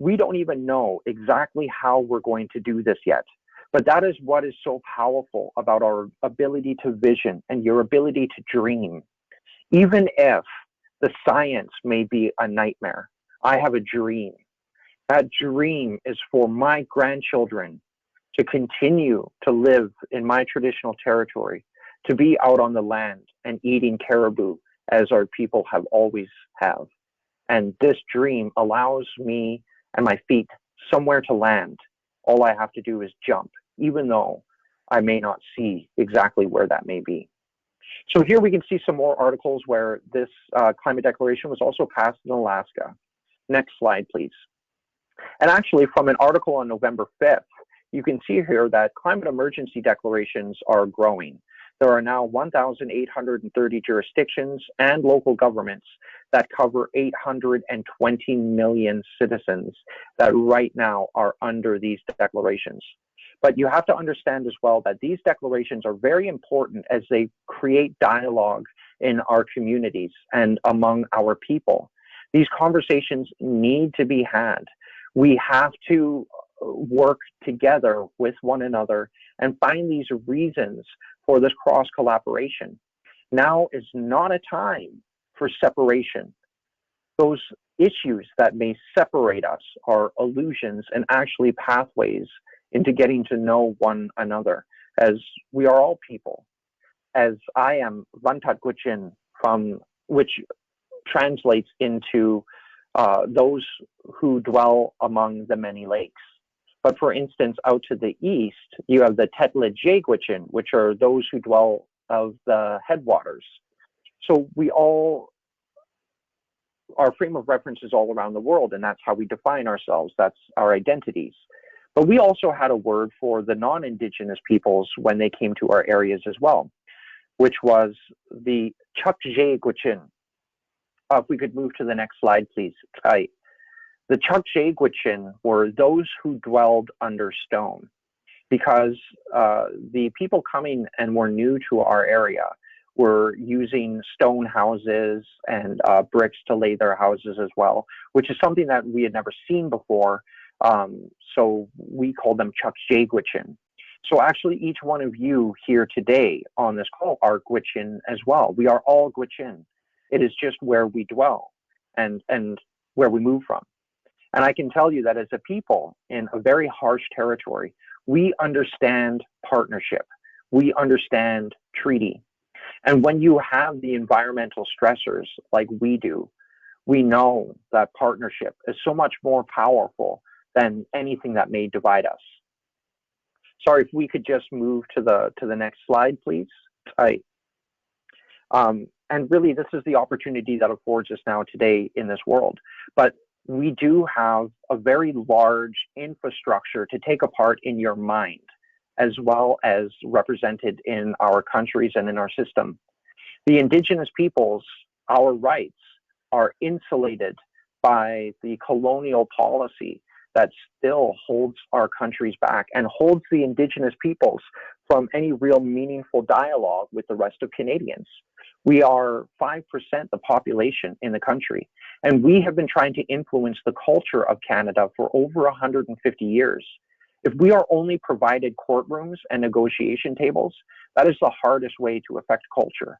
we don't even know exactly how we're going to do this yet, but that is what is so powerful about our ability to vision and your ability to dream. Even if the science may be a nightmare, I have a dream. That dream is for my grandchildren to continue to live in my traditional territory, to be out on the land and eating caribou as our people have always have. And this dream allows me and my feet somewhere to land. All I have to do is jump, even though I may not see exactly where that may be. So here we can see some more articles where this climate declaration was also passed in Alaska. Next slide, please. And actually, from an article on November 5th, you can see here that climate emergency declarations are growing. There are now 1,830 jurisdictions and local governments that cover 820 million citizens that right now are under these declarations. But you have to understand as well that these declarations are very important as they create dialogue in our communities and among our people. These conversations need to be had. We have to work together with one another and find these reasons for this cross collaboration. Now is not a time for separation. Those issues that may separate us are illusions and actually pathways into getting to know one another, as we are all people. As I am Vantat Guchin, from which translates into those who dwell among the many lakes. But for instance, out to the east, you have the Tetla Jagwichin, which are those who dwell of the headwaters. So we all, our frame of reference is all around the world, and that's how we define ourselves. That's our identities. But we also had a word for the non-Indigenous peoples when they came to our areas as well, which was the Chukjagwichin. If we could move to the next slide, please. The Chukjagwichin were those who dwelled under stone, because the people coming and were new to our area were using stone houses and bricks to lay their houses as well, which is something that we had never seen before. So we call them Chukjagwichin. So actually each one of you here today on this call are Gwichin as well. We are all Gwichin. It is just where we dwell and where we move from. And I can tell you that as a people in a very harsh territory, we understand partnership. We understand treaty. And when you have the environmental stressors like we do, we know that partnership is so much more powerful than anything that may divide us. Sorry, if we could just move to the next slide, please. And really, this is the opportunity that affords us now today in this world. But we do have a very large infrastructure to take apart in your mind, as well as represented in our countries and in our system. The Indigenous peoples, our rights, are insulated by the colonial policy that still holds our countries back and holds the Indigenous peoples from any real meaningful dialogue with the rest of Canadians. We are 5% the population in the country, and we have been trying to influence the culture of Canada for over 150 years. If we are only provided courtrooms and negotiation tables, that is the hardest way to affect culture.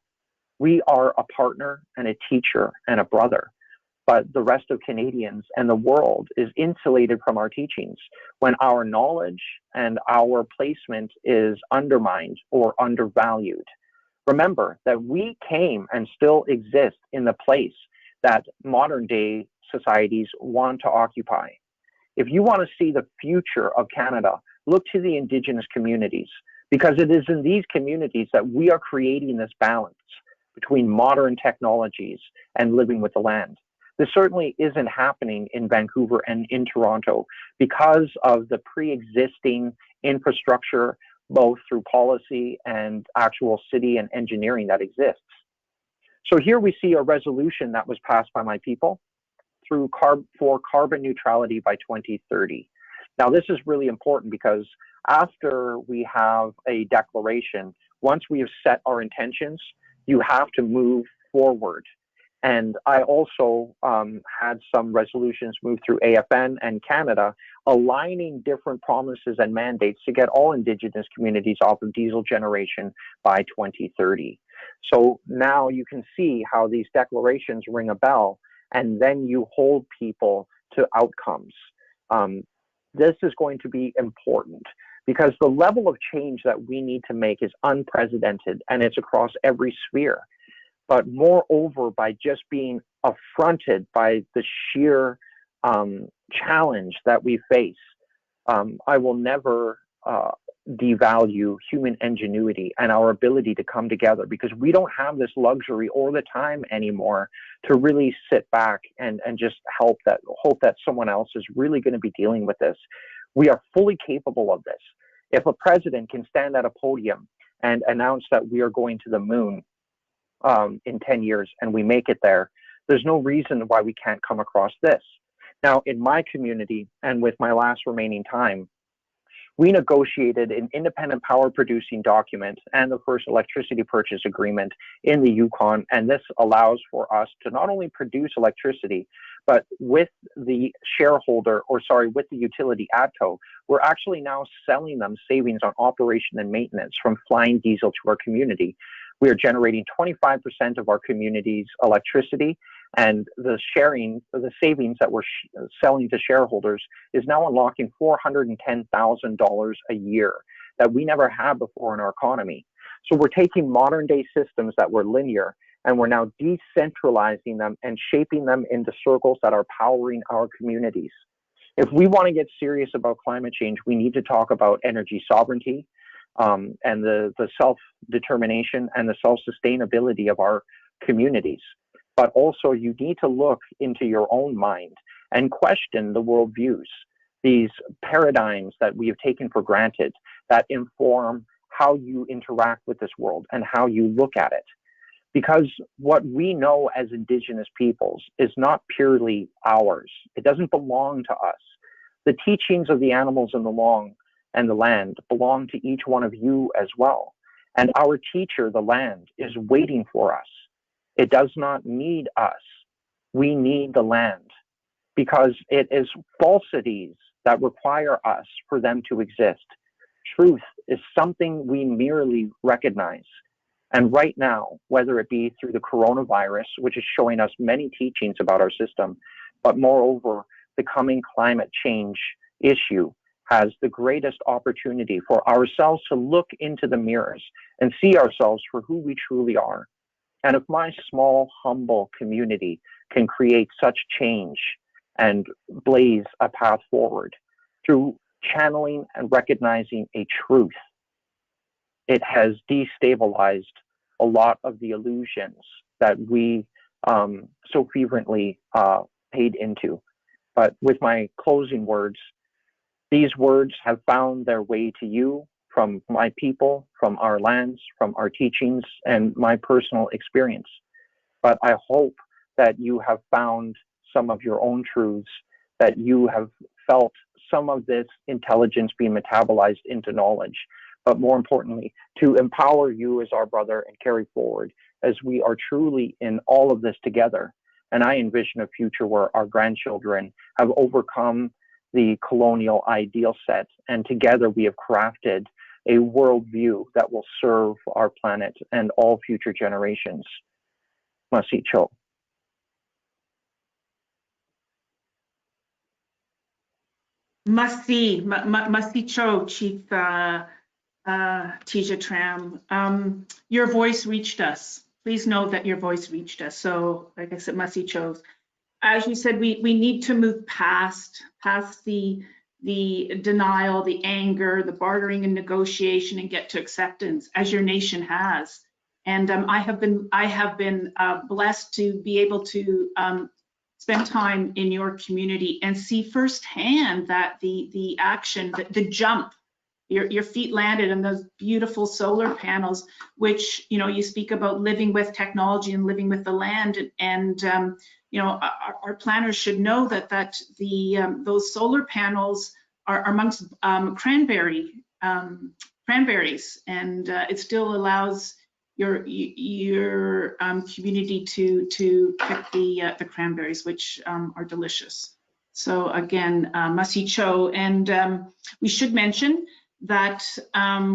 We are a partner and a teacher and a brother, but the rest of Canadians and the world is insulated from our teachings when our knowledge and our placement is undermined or undervalued. Remember that we came and still exist in the place that modern day societies want to occupy. If you want to see the future of Canada, look to the Indigenous communities, because it is in these communities that we are creating this balance between modern technologies and living with the land. This certainly isn't happening in Vancouver and in Toronto because of the pre-existing infrastructure, both through policy and actual city and engineering that exists. So here we see a resolution that was passed by my people for carbon neutrality by 2030. Now, this is really important because after we have a declaration, once we have set our intentions, you have to move forward. And I also had some resolutions move through AFN and Canada, aligning different promises and mandates to get all Indigenous communities off of diesel generation by 2030. So now you can see how these declarations ring a bell, and then you hold people to outcomes. This is going to be important because the level of change that we need to make is unprecedented, and it's across every sphere. But moreover, by just being affronted by the sheer challenge that we face, I will never devalue human ingenuity and our ability to come together, because we don't have this luxury or the time anymore to really sit back and just hope that someone else is really going to be dealing with this. We are fully capable of this. If a president can stand at a podium and announce that we are going to the moon in 10 years and we make it there, there's no reason why we can't come across this. Now, in my community, and with my last remaining time, we negotiated an independent power producing document and the first electricity purchase agreement in the Yukon. And this allows for us to not only produce electricity, but with the with the utility ATCO, we're actually now selling them savings on operation and maintenance from flying diesel to our community. We are generating 25% of our community's electricity, and the savings that we're selling to shareholders is now unlocking $410,000 a year that we never had before in our economy. So we're taking modern day systems that were linear, and we're now decentralizing them and shaping them into circles that are powering our communities. If we want to get serious about climate change, we need to talk about energy sovereignty, and the self-determination and the self-sustainability of our communities. But also you need to look into your own mind and question the worldviews, these paradigms that we have taken for granted that inform how you interact with this world and how you look at it. Because what we know as Indigenous peoples is not purely ours. It doesn't belong to us. The teachings of the animals in the land belong to each one of you as well. And our teacher, the land, is waiting for us. It does not need us. We need the land, because it is falsities that require us for them to exist. Truth is something we merely recognize. And right now, whether it be through the coronavirus, which is showing us many teachings about our system, but moreover, the coming climate change issue has the greatest opportunity for ourselves to look into the mirrors and see ourselves for who we truly are. And if my small, humble community can create such change and blaze a path forward through channeling and recognizing a truth, it has destabilized a lot of the illusions that we so fervently paid into. But with my closing words, these words have found their way to you from my people, from our lands, from our teachings, and my personal experience. But I hope that you have found some of your own truths, that you have felt some of this intelligence being metabolized into knowledge, but more importantly, to empower you as our brother and carry forward as we are truly in all of this together. And I envision a future where our grandchildren have overcome the colonial ideal set. And together we have crafted a worldview that will serve our planet and all future generations. Masi Cho. Masi Cho, Chief Tizya Tramm. Your voice reached us. Please know that your voice reached us. So, like I said, Masi Cho, as you said, we need to move past the denial, the anger, the bartering and negotiation, and get to acceptance, as your nation has. And I have been blessed to be able to spend time in your community and see firsthand that the action, the jump, your feet landed on those beautiful solar panels, which, you know, you speak about living with technology and living with the land, and you know, our planners should know that those solar panels are amongst cranberries, and it still allows your community to pick the cranberries, which are delicious. So again, Masi Cho, and we should mention that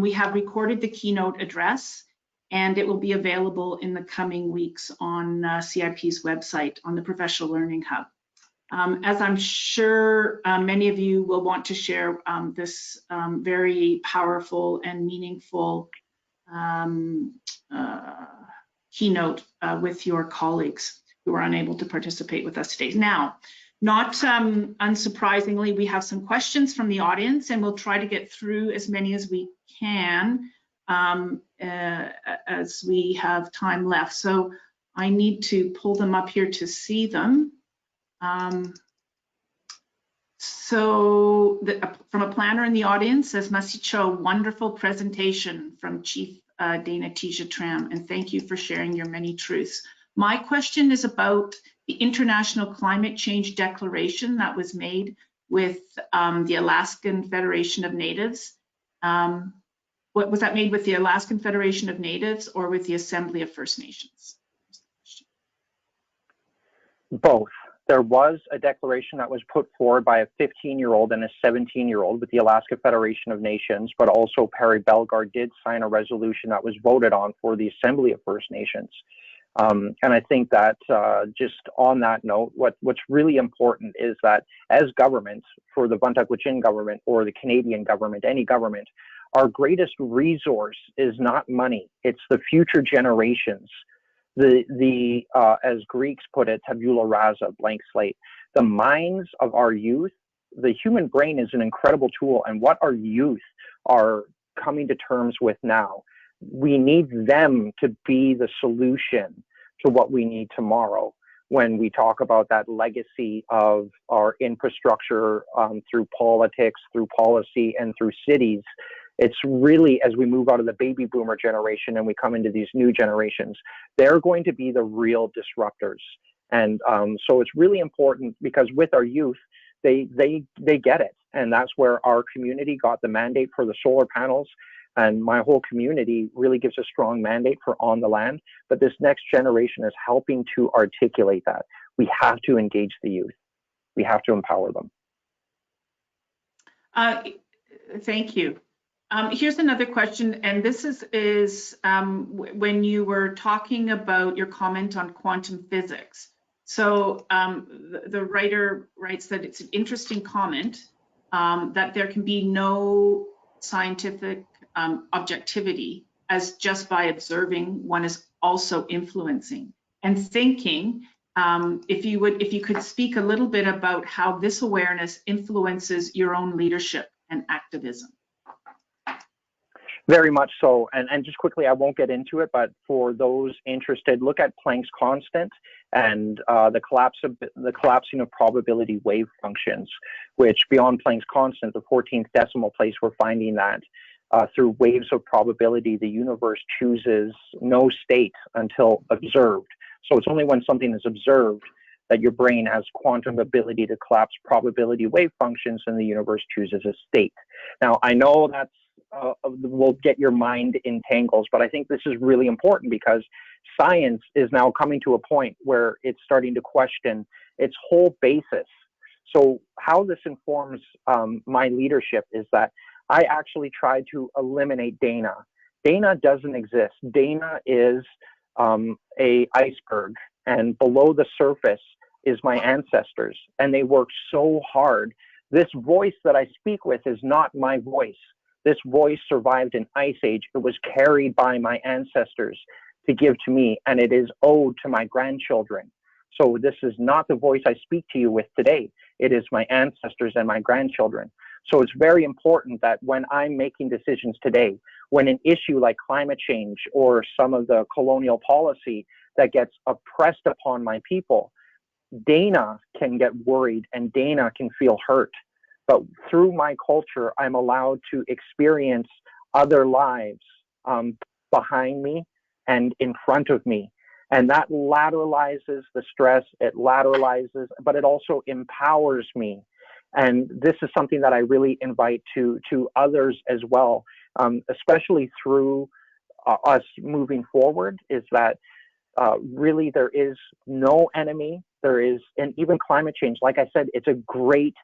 we have recorded the keynote address, and it will be available in the coming weeks on CIP's website on the Professional Learning Hub. As I'm sure many of you will want to share this very powerful and meaningful keynote with your colleagues who are unable to participate with us today. Now, not unsurprisingly, we have some questions from the audience, and we'll try to get through as many as we can as we have time left. So I need to pull them up here to see them. From a planner in the audience, says Masi Cho, wonderful presentation from Chief Dana Tizya Tramm, and thank you for sharing your many truths. My question is about the International Climate Change Declaration that was made with the Alaskan Federation of Natives. What was that made with the Alaskan Federation of Natives or with the Assembly of First Nations? Both. There was a declaration that was put forward by a 15-year-old and a 17-year-old with the Alaska Federation of Nations, but also Perry Bellegarde did sign a resolution that was voted on for the Assembly of First Nations. And I think that just on that note, what's really important is that as government, for the Vuntagwitchin government or the Canadian government, any government, our greatest resource is not money, it's the future generations. As Greeks put it, tabula rasa, blank slate. The minds of our youth, the human brain is an incredible tool, and what our youth are coming to terms with now, we need them to be the solution to what we need tomorrow. When we talk about that legacy of our infrastructure through politics, through policy, and through cities, it's really, as we move out of the baby boomer generation and we come into these new generations, they're going to be the real disruptors. And so it's really important because with our youth, they get it. And that's where our community got the mandate for the solar panels. And my whole community really gives a strong mandate for on the land. But this next generation is helping to articulate that. We have to engage the youth. We have to empower them. Thank you. Here's another question, and this is when you were talking about your comment on quantum physics. So the writer writes that it's an interesting comment that there can be no scientific objectivity, as just by observing one is also influencing and thinking. If you could speak a little bit about how this awareness influences your own leadership and activism. Very much so. And just quickly, I won't get into it, but for those interested, look at Planck's constant and the collapsing of probability wave functions, which beyond Planck's constant, the 14th decimal place, we're finding that through waves of probability, the universe chooses no state until observed. So it's only when something is observed that your brain has quantum ability to collapse probability wave functions and the universe chooses a state. Now, I know that's will get your mind in tangles, but I think this is really important because science is now coming to a point where it's starting to question its whole basis. So how this informs my leadership is that I actually try to eliminate Dana. Dana doesn't exist. Dana is a iceberg, and below the surface is my ancestors, and they worked so hard. This voice that I speak with is not my voice. This voice survived an ice age. It was carried by my ancestors to give to me, and it is owed to my grandchildren. So this is not the voice I speak to you with today. It is my ancestors and my grandchildren. So it's very important that when I'm making decisions today, when an issue like climate change or some of the colonial policy that gets oppressed upon my people, Dana can get worried and Dana can feel hurt. But through my culture, I'm allowed to experience other lives behind me and in front of me. And that lateralizes the stress, it lateralizes, but it also empowers me. And this is something that I really invite to others as well, especially through us moving forward, is that really there is no enemy. There is, and even climate change, like I said, it's a great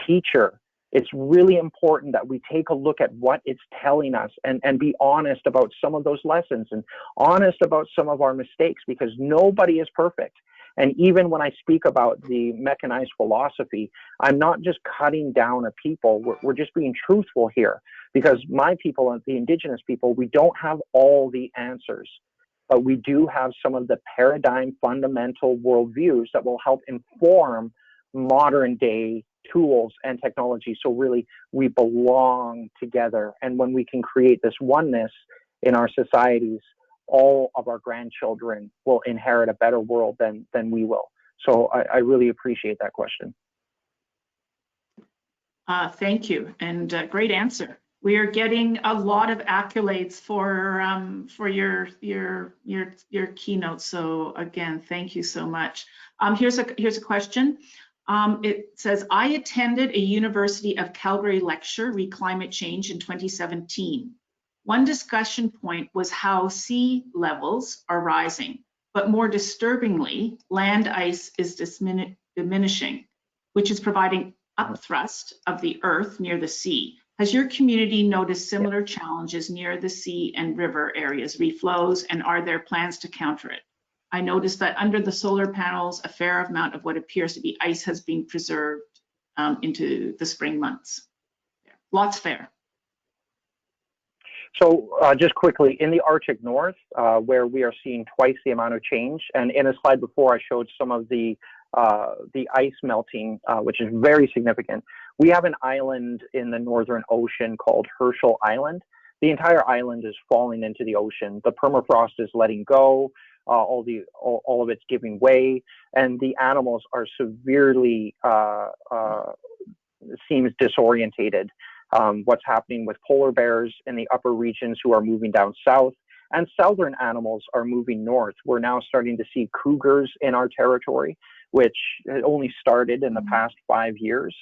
teacher. It's really important that we take a look at what it's telling us and be honest about some of those lessons and honest about some of our mistakes, because nobody is perfect. And even when I speak about the mechanized philosophy, I'm not just cutting down a people. We're just being truthful here, because my people, the Indigenous people, we don't have all the answers, but we do have some of the paradigm fundamental worldviews that will help inform modern day tools and technology. So really, we belong together. And when we can create this oneness in our societies, all of our grandchildren will inherit a better world than we will. So I really appreciate that question. Thank you, and great answer. We are getting a lot of accolades for your keynote. So again, thank you so much. Here's a question. It says, I attended a University of Calgary lecture, Re Climate Change, in 2017. One discussion point was how sea levels are rising, but more disturbingly, land ice is diminishing, which is providing upthrust of the earth near the sea. Has your community noticed similar challenges near the sea and river areas, reflows, and are there plans to counter it? I noticed that under the solar panels, a fair amount of what appears to be ice has been preserved into the spring months. Lots fair. So just quickly, in the Arctic North, where we are seeing twice the amount of change, and in a slide before I showed some of the ice melting, which is very significant. We have an island in the Northern Ocean called Herschel Island. The entire island is falling into the ocean. The permafrost is letting go. All of it's giving way, and the animals are severely seems disorientated. What's happening with polar bears in the upper regions who are moving down south, and southern animals are moving north. We're now starting to see cougars in our territory, which had only started in the past 5 years.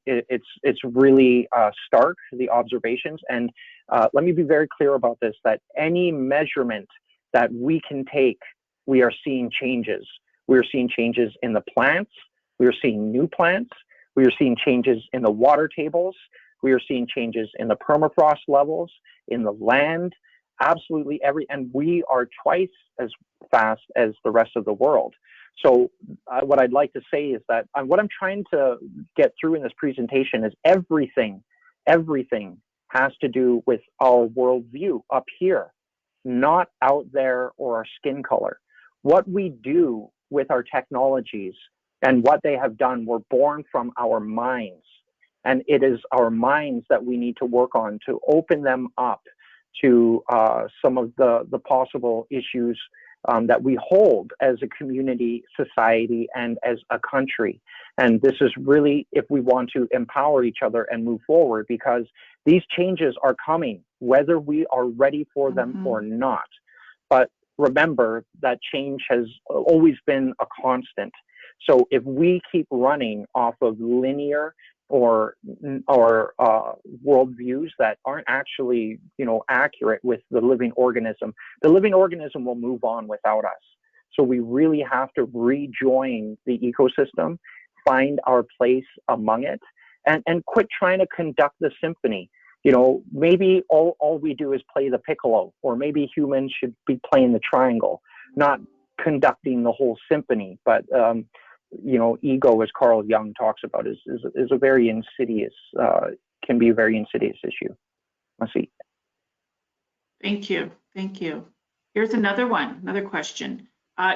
It's really stark, the observations. And let me be very clear about this, that any measurement that we can take, we are seeing changes. We are seeing changes in the plants. We are seeing new plants. We are seeing changes in the water tables. We are seeing changes in the permafrost levels, in the land, absolutely and we are twice as fast as the rest of the world. So what I'd like to say is that what I'm trying to get through in this presentation is everything has to do with our worldview up here, not out there or our skin color. What we do with our technologies and what they have done were born from our minds. And it is our minds that we need to work on to open them up to some of the possible issues that we hold as a community, society, and as a country. And this is really if we want to empower each other and move forward, because these changes are coming, whether we are ready for them or not. But remember that change has always been a constant. So if we keep running off of linear or worldviews that aren't actually, accurate with the living organism will move on without us. So we really have to rejoin the ecosystem, find our place among it, and quit trying to conduct the symphony. You know, maybe all we do is play the piccolo, or maybe humans should be playing the triangle, not conducting the whole symphony. But you know, ego, as Carl Jung talks about, is a very insidious, can be a very insidious issue. Let's see. Thank you. Thank you. Here's another one, another question.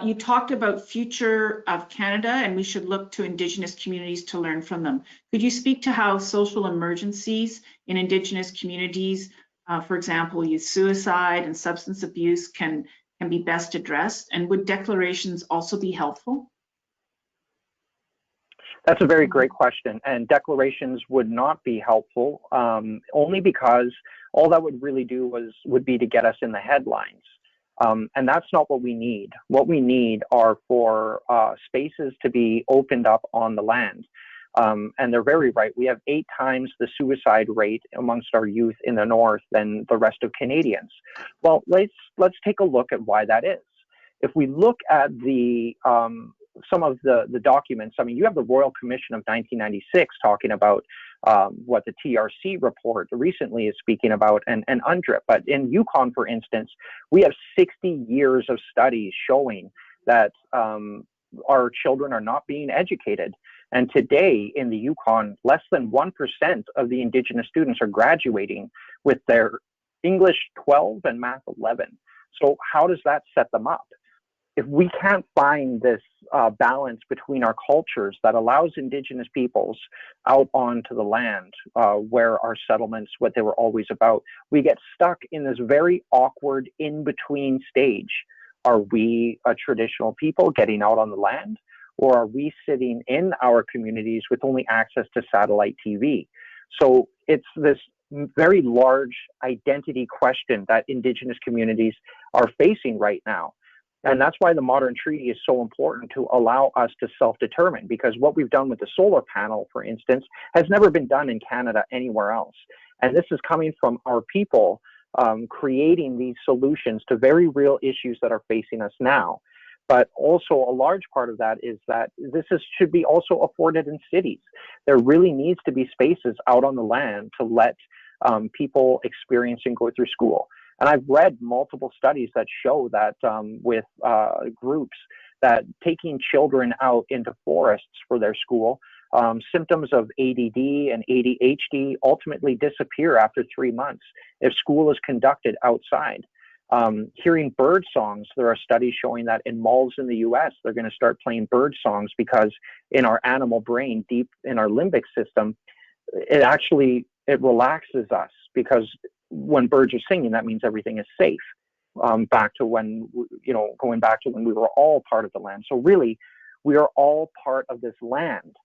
You talked about future of Canada, and we should look to Indigenous communities to learn from them. Could you speak to how social emergencies in Indigenous communities, for example, youth suicide and substance abuse, can be best addressed? And would declarations also be helpful? That's a very great question, and declarations would not be helpful, only because all that would really do would be to get us in the headlines. And that's not what we need. What we need are for spaces to be opened up on the land. And they're very right. We have 8 times the suicide rate amongst our youth in the north than the rest of Canadians. Well, let's take a look at why that is. If we look at the some of the documents, I mean, you have the Royal Commission of 1996 talking about what the TRC report recently is speaking about, and UNDRIP. But in Yukon, for instance, we have 60 years of studies showing that our children are not being educated. And today in the Yukon, less than 1% of the Indigenous students are graduating with their English 12 and Math 11. So how does that set them up? If we can't find this balance between our cultures that allows Indigenous peoples out onto the land where our settlements, what they were always about, we get stuck in this very awkward in-between stage. Are we a traditional people getting out on the land, or are we sitting in our communities with only access to satellite TV? So it's this very large identity question that Indigenous communities are facing right now. And that's why the modern treaty is so important, to allow us to self-determine, because what we've done with the solar panel, for instance, has never been done in Canada anywhere else. And this is coming from our people creating these solutions to very real issues that are facing us now. But also a large part of that is that should be also afforded in cities. There really needs to be spaces out on the land to let people experience and go through school. And I've read multiple studies that show that with groups, that taking children out into forests for their school, symptoms of ADD and ADHD ultimately disappear after 3 months if school is conducted outside. Hearing bird songs, there are studies showing that in malls in the US, they're going to start playing bird songs, because in our animal brain, deep in our limbic system, it relaxes us, because when birds are singing, that means everything is safe. Back to when, going back to when we were all part of the land. So really, we are all part of this land.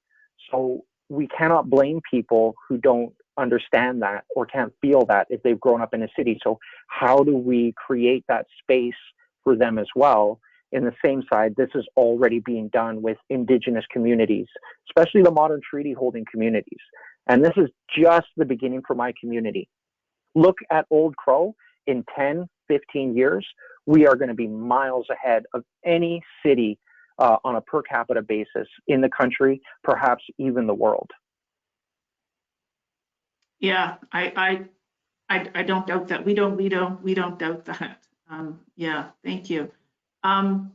So we cannot blame people who don't understand that or can't feel that if they've grown up in a city. So how do we create that space for them as well? In the same side, this is already being done with Indigenous communities, especially the modern treaty holding communities. And this is just the beginning for my community. Look at Old Crow. In 10, 15 years, we are going to be miles ahead of any city on a per capita basis in the country, perhaps even the world. Yeah, I don't doubt that. We don't doubt that. Yeah, thank you. That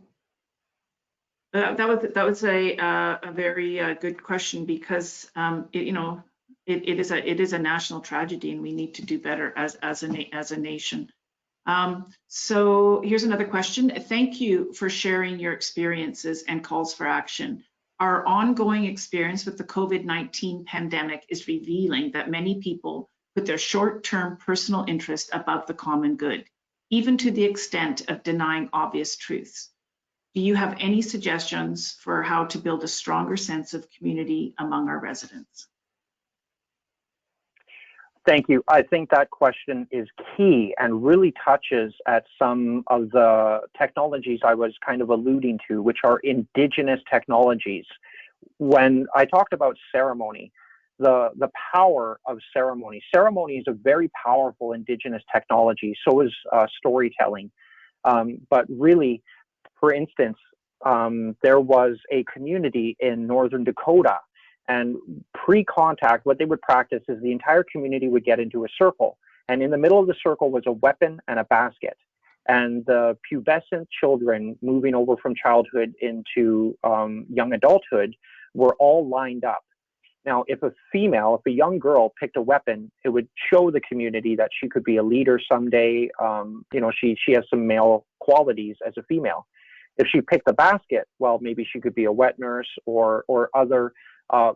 was a very good question, because it is a national tragedy, and we need to do better as a nation. So here's another question. Thank you for sharing your experiences and calls for action. Our ongoing experience with the COVID-19 pandemic is revealing that many people put their short-term personal interest above the common good, even to the extent of denying obvious truths. Do you have any suggestions for how to build a stronger sense of community among our residents? Thank you. I think that question is key and really touches at some of the technologies I was kind of alluding to, which are Indigenous technologies. When I talked about ceremony, the power of ceremony. Ceremony is a very powerful Indigenous technology. So is storytelling. But really, for instance, there was a community in northern Dakota, and pre-contact, what they would practice is the entire community would get into a circle, and in the middle of the circle was a weapon and a basket. And the pubescent children moving over from childhood into young adulthood were all lined up. Now, if a young girl picked a weapon, it would show the community that she could be a leader someday. She has some male qualities as a female. If she picked the basket, well, maybe she could be a wet nurse or other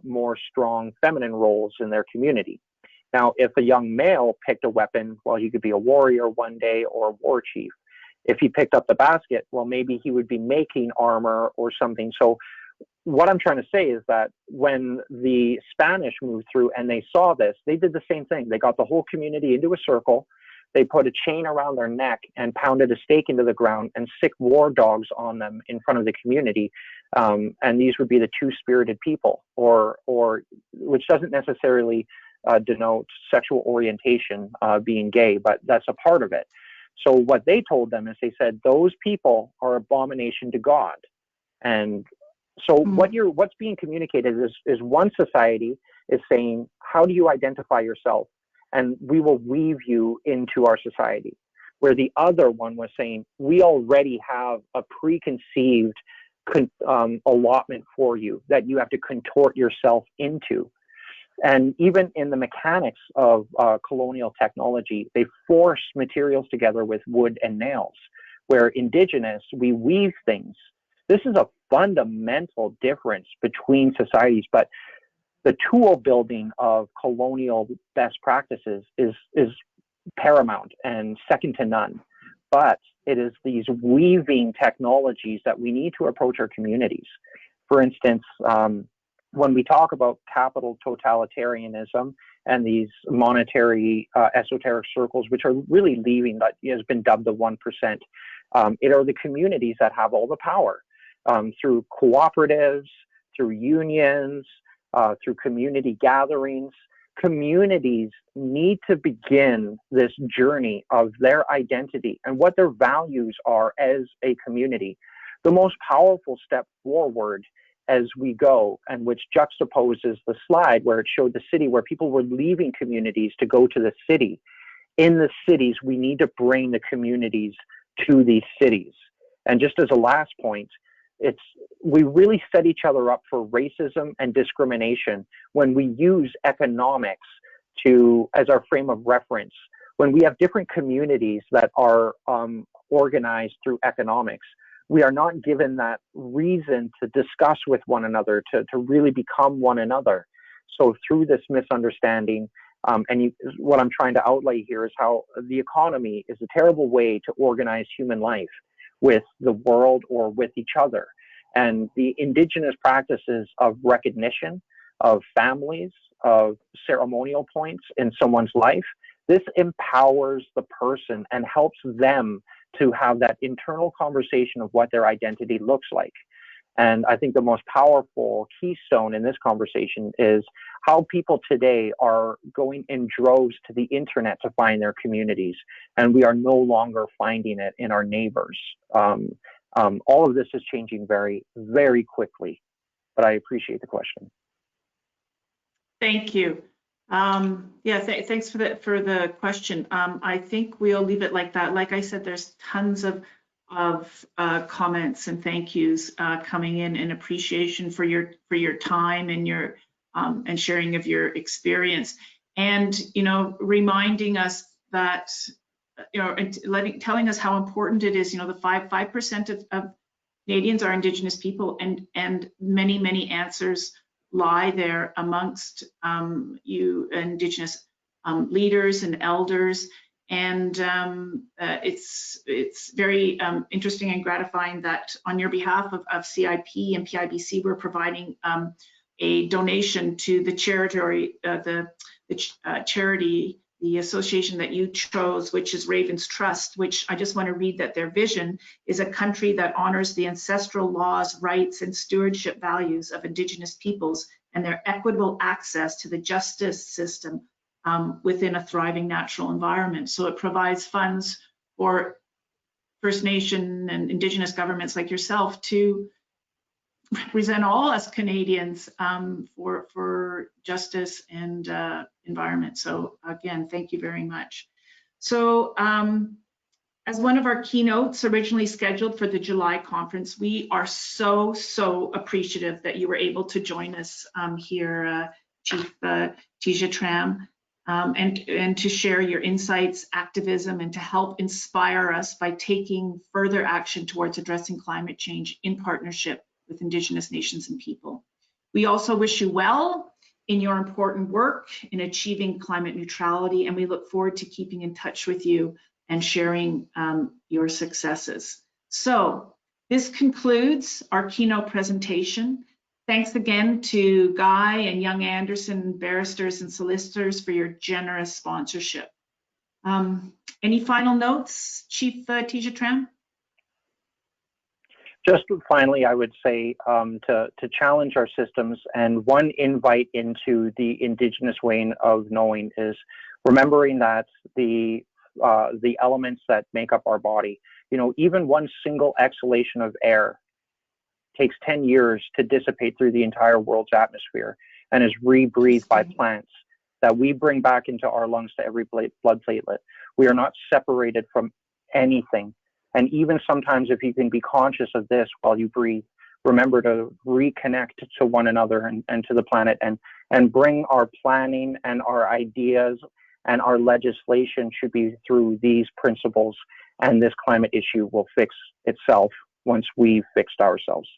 more strong feminine roles in their community. Now, if a young male picked a weapon, well, he could be a warrior one day or a war chief. If he picked up the basket, well, maybe he would be making armor or something. So what I'm trying to say is that when the Spanish moved through and they saw this, they did the same thing. They got the whole community into a circle. They put a chain around their neck and pounded a stake into the ground and sick war dogs on them in front of the community. And these would be the two-spirited people, or which doesn't necessarily denote sexual orientation being gay, but that's a part of it. So what they told them is they said, those people are abomination to God. And so what's being communicated is one society is saying, how do you identify yourself? And we will weave you into our society. Where the other one was saying, we already have a preconceived allotment for you that you have to contort yourself into. And even in the mechanics of colonial technology, they force materials together with wood and nails. Where indigenous, we weave things. This is a fundamental difference between societies, but the tool building of colonial best practices is paramount and second to none. But it is these weaving technologies that we need to approach our communities. For instance, when we talk about capital totalitarianism and these monetary esoteric circles, which are really leaving, that has been dubbed the 1%, it are the communities that have all the power through cooperatives, through unions, through community gatherings. Communities need to begin this journey of their identity and what their values are as a community. The most powerful step forward as we go, and which juxtaposes the slide where it showed the city where people were leaving communities to go to the city. In the cities, we need to bring the communities to these cities. And just as a last point, we really set each other up for racism and discrimination when we use economics as our frame of reference. When we have different communities that are organized through economics, we are not given that reason to discuss with one another, to really become one another. So through this misunderstanding, what I'm trying to outlay here is how the economy is a terrible way to organize human life with the world or with each other. And the indigenous practices of recognition of families, of ceremonial points in someone's life, this empowers the person and helps them to have that internal conversation of what their identity looks like. And I think the most powerful keystone in this conversation is how people today are going in droves to the internet to find their communities, and we are no longer finding it in our neighbors. All of this is changing very, very quickly, but I appreciate the question. Thank you. Thanks for the question. I think we'll leave it like that. Like I said, there's tons of comments and thank yous coming in appreciation for your time and your and sharing of your experience, and reminding us that and telling us how important it is. The 5% of Canadians are Indigenous people, and many answers lie there amongst you Indigenous leaders and elders. And it's very interesting and gratifying that on your behalf of CIP and PIBC, we're providing a donation to the charity, the association that you chose, which is Ravens Trust, which I just want to read that their vision is a country that honors the ancestral laws, rights, and stewardship values of Indigenous peoples and their equitable access to the justice system within a thriving natural environment. So it provides funds for First Nation and Indigenous governments like yourself to represent all us Canadians for justice and environment. So again, thank you very much. So as one of our keynotes originally scheduled for the July conference, we are so appreciative that you were able to join us here, Chief Tizya Tramm, and to share your insights, activism, and to help inspire us by taking further action towards addressing climate change in partnership with Indigenous nations and people. We also wish you well in your important work in achieving climate neutrality, and we look forward to keeping in touch with you and sharing your successes. So this concludes our keynote presentation. Thanks again to Guy and Young Anderson barristers and solicitors for your generous sponsorship. Any final notes, Chief Tizya Tramm? Just finally, I would say to challenge our systems, and one invite into the Indigenous way of knowing is remembering that the elements that make up our body, you know, even one single exhalation of air takes 10 years to dissipate through the entire world's atmosphere and is rebreathed by plants that we bring back into our lungs to every blood platelet. We are not separated from anything. And even sometimes, if you can be conscious of this while you breathe, remember to reconnect to one another and to the planet, and bring our planning and our ideas and our legislation should be through these principles, and this climate issue will fix itself once we've fixed ourselves.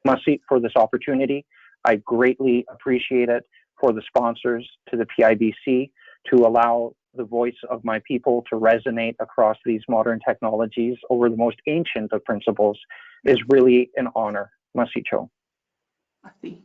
Masi, for this opportunity, I greatly appreciate it, for the sponsors, to the PIBC, to allow the voice of my people to resonate across these modern technologies over the most ancient of principles is really an honor. Masi cho. Masi.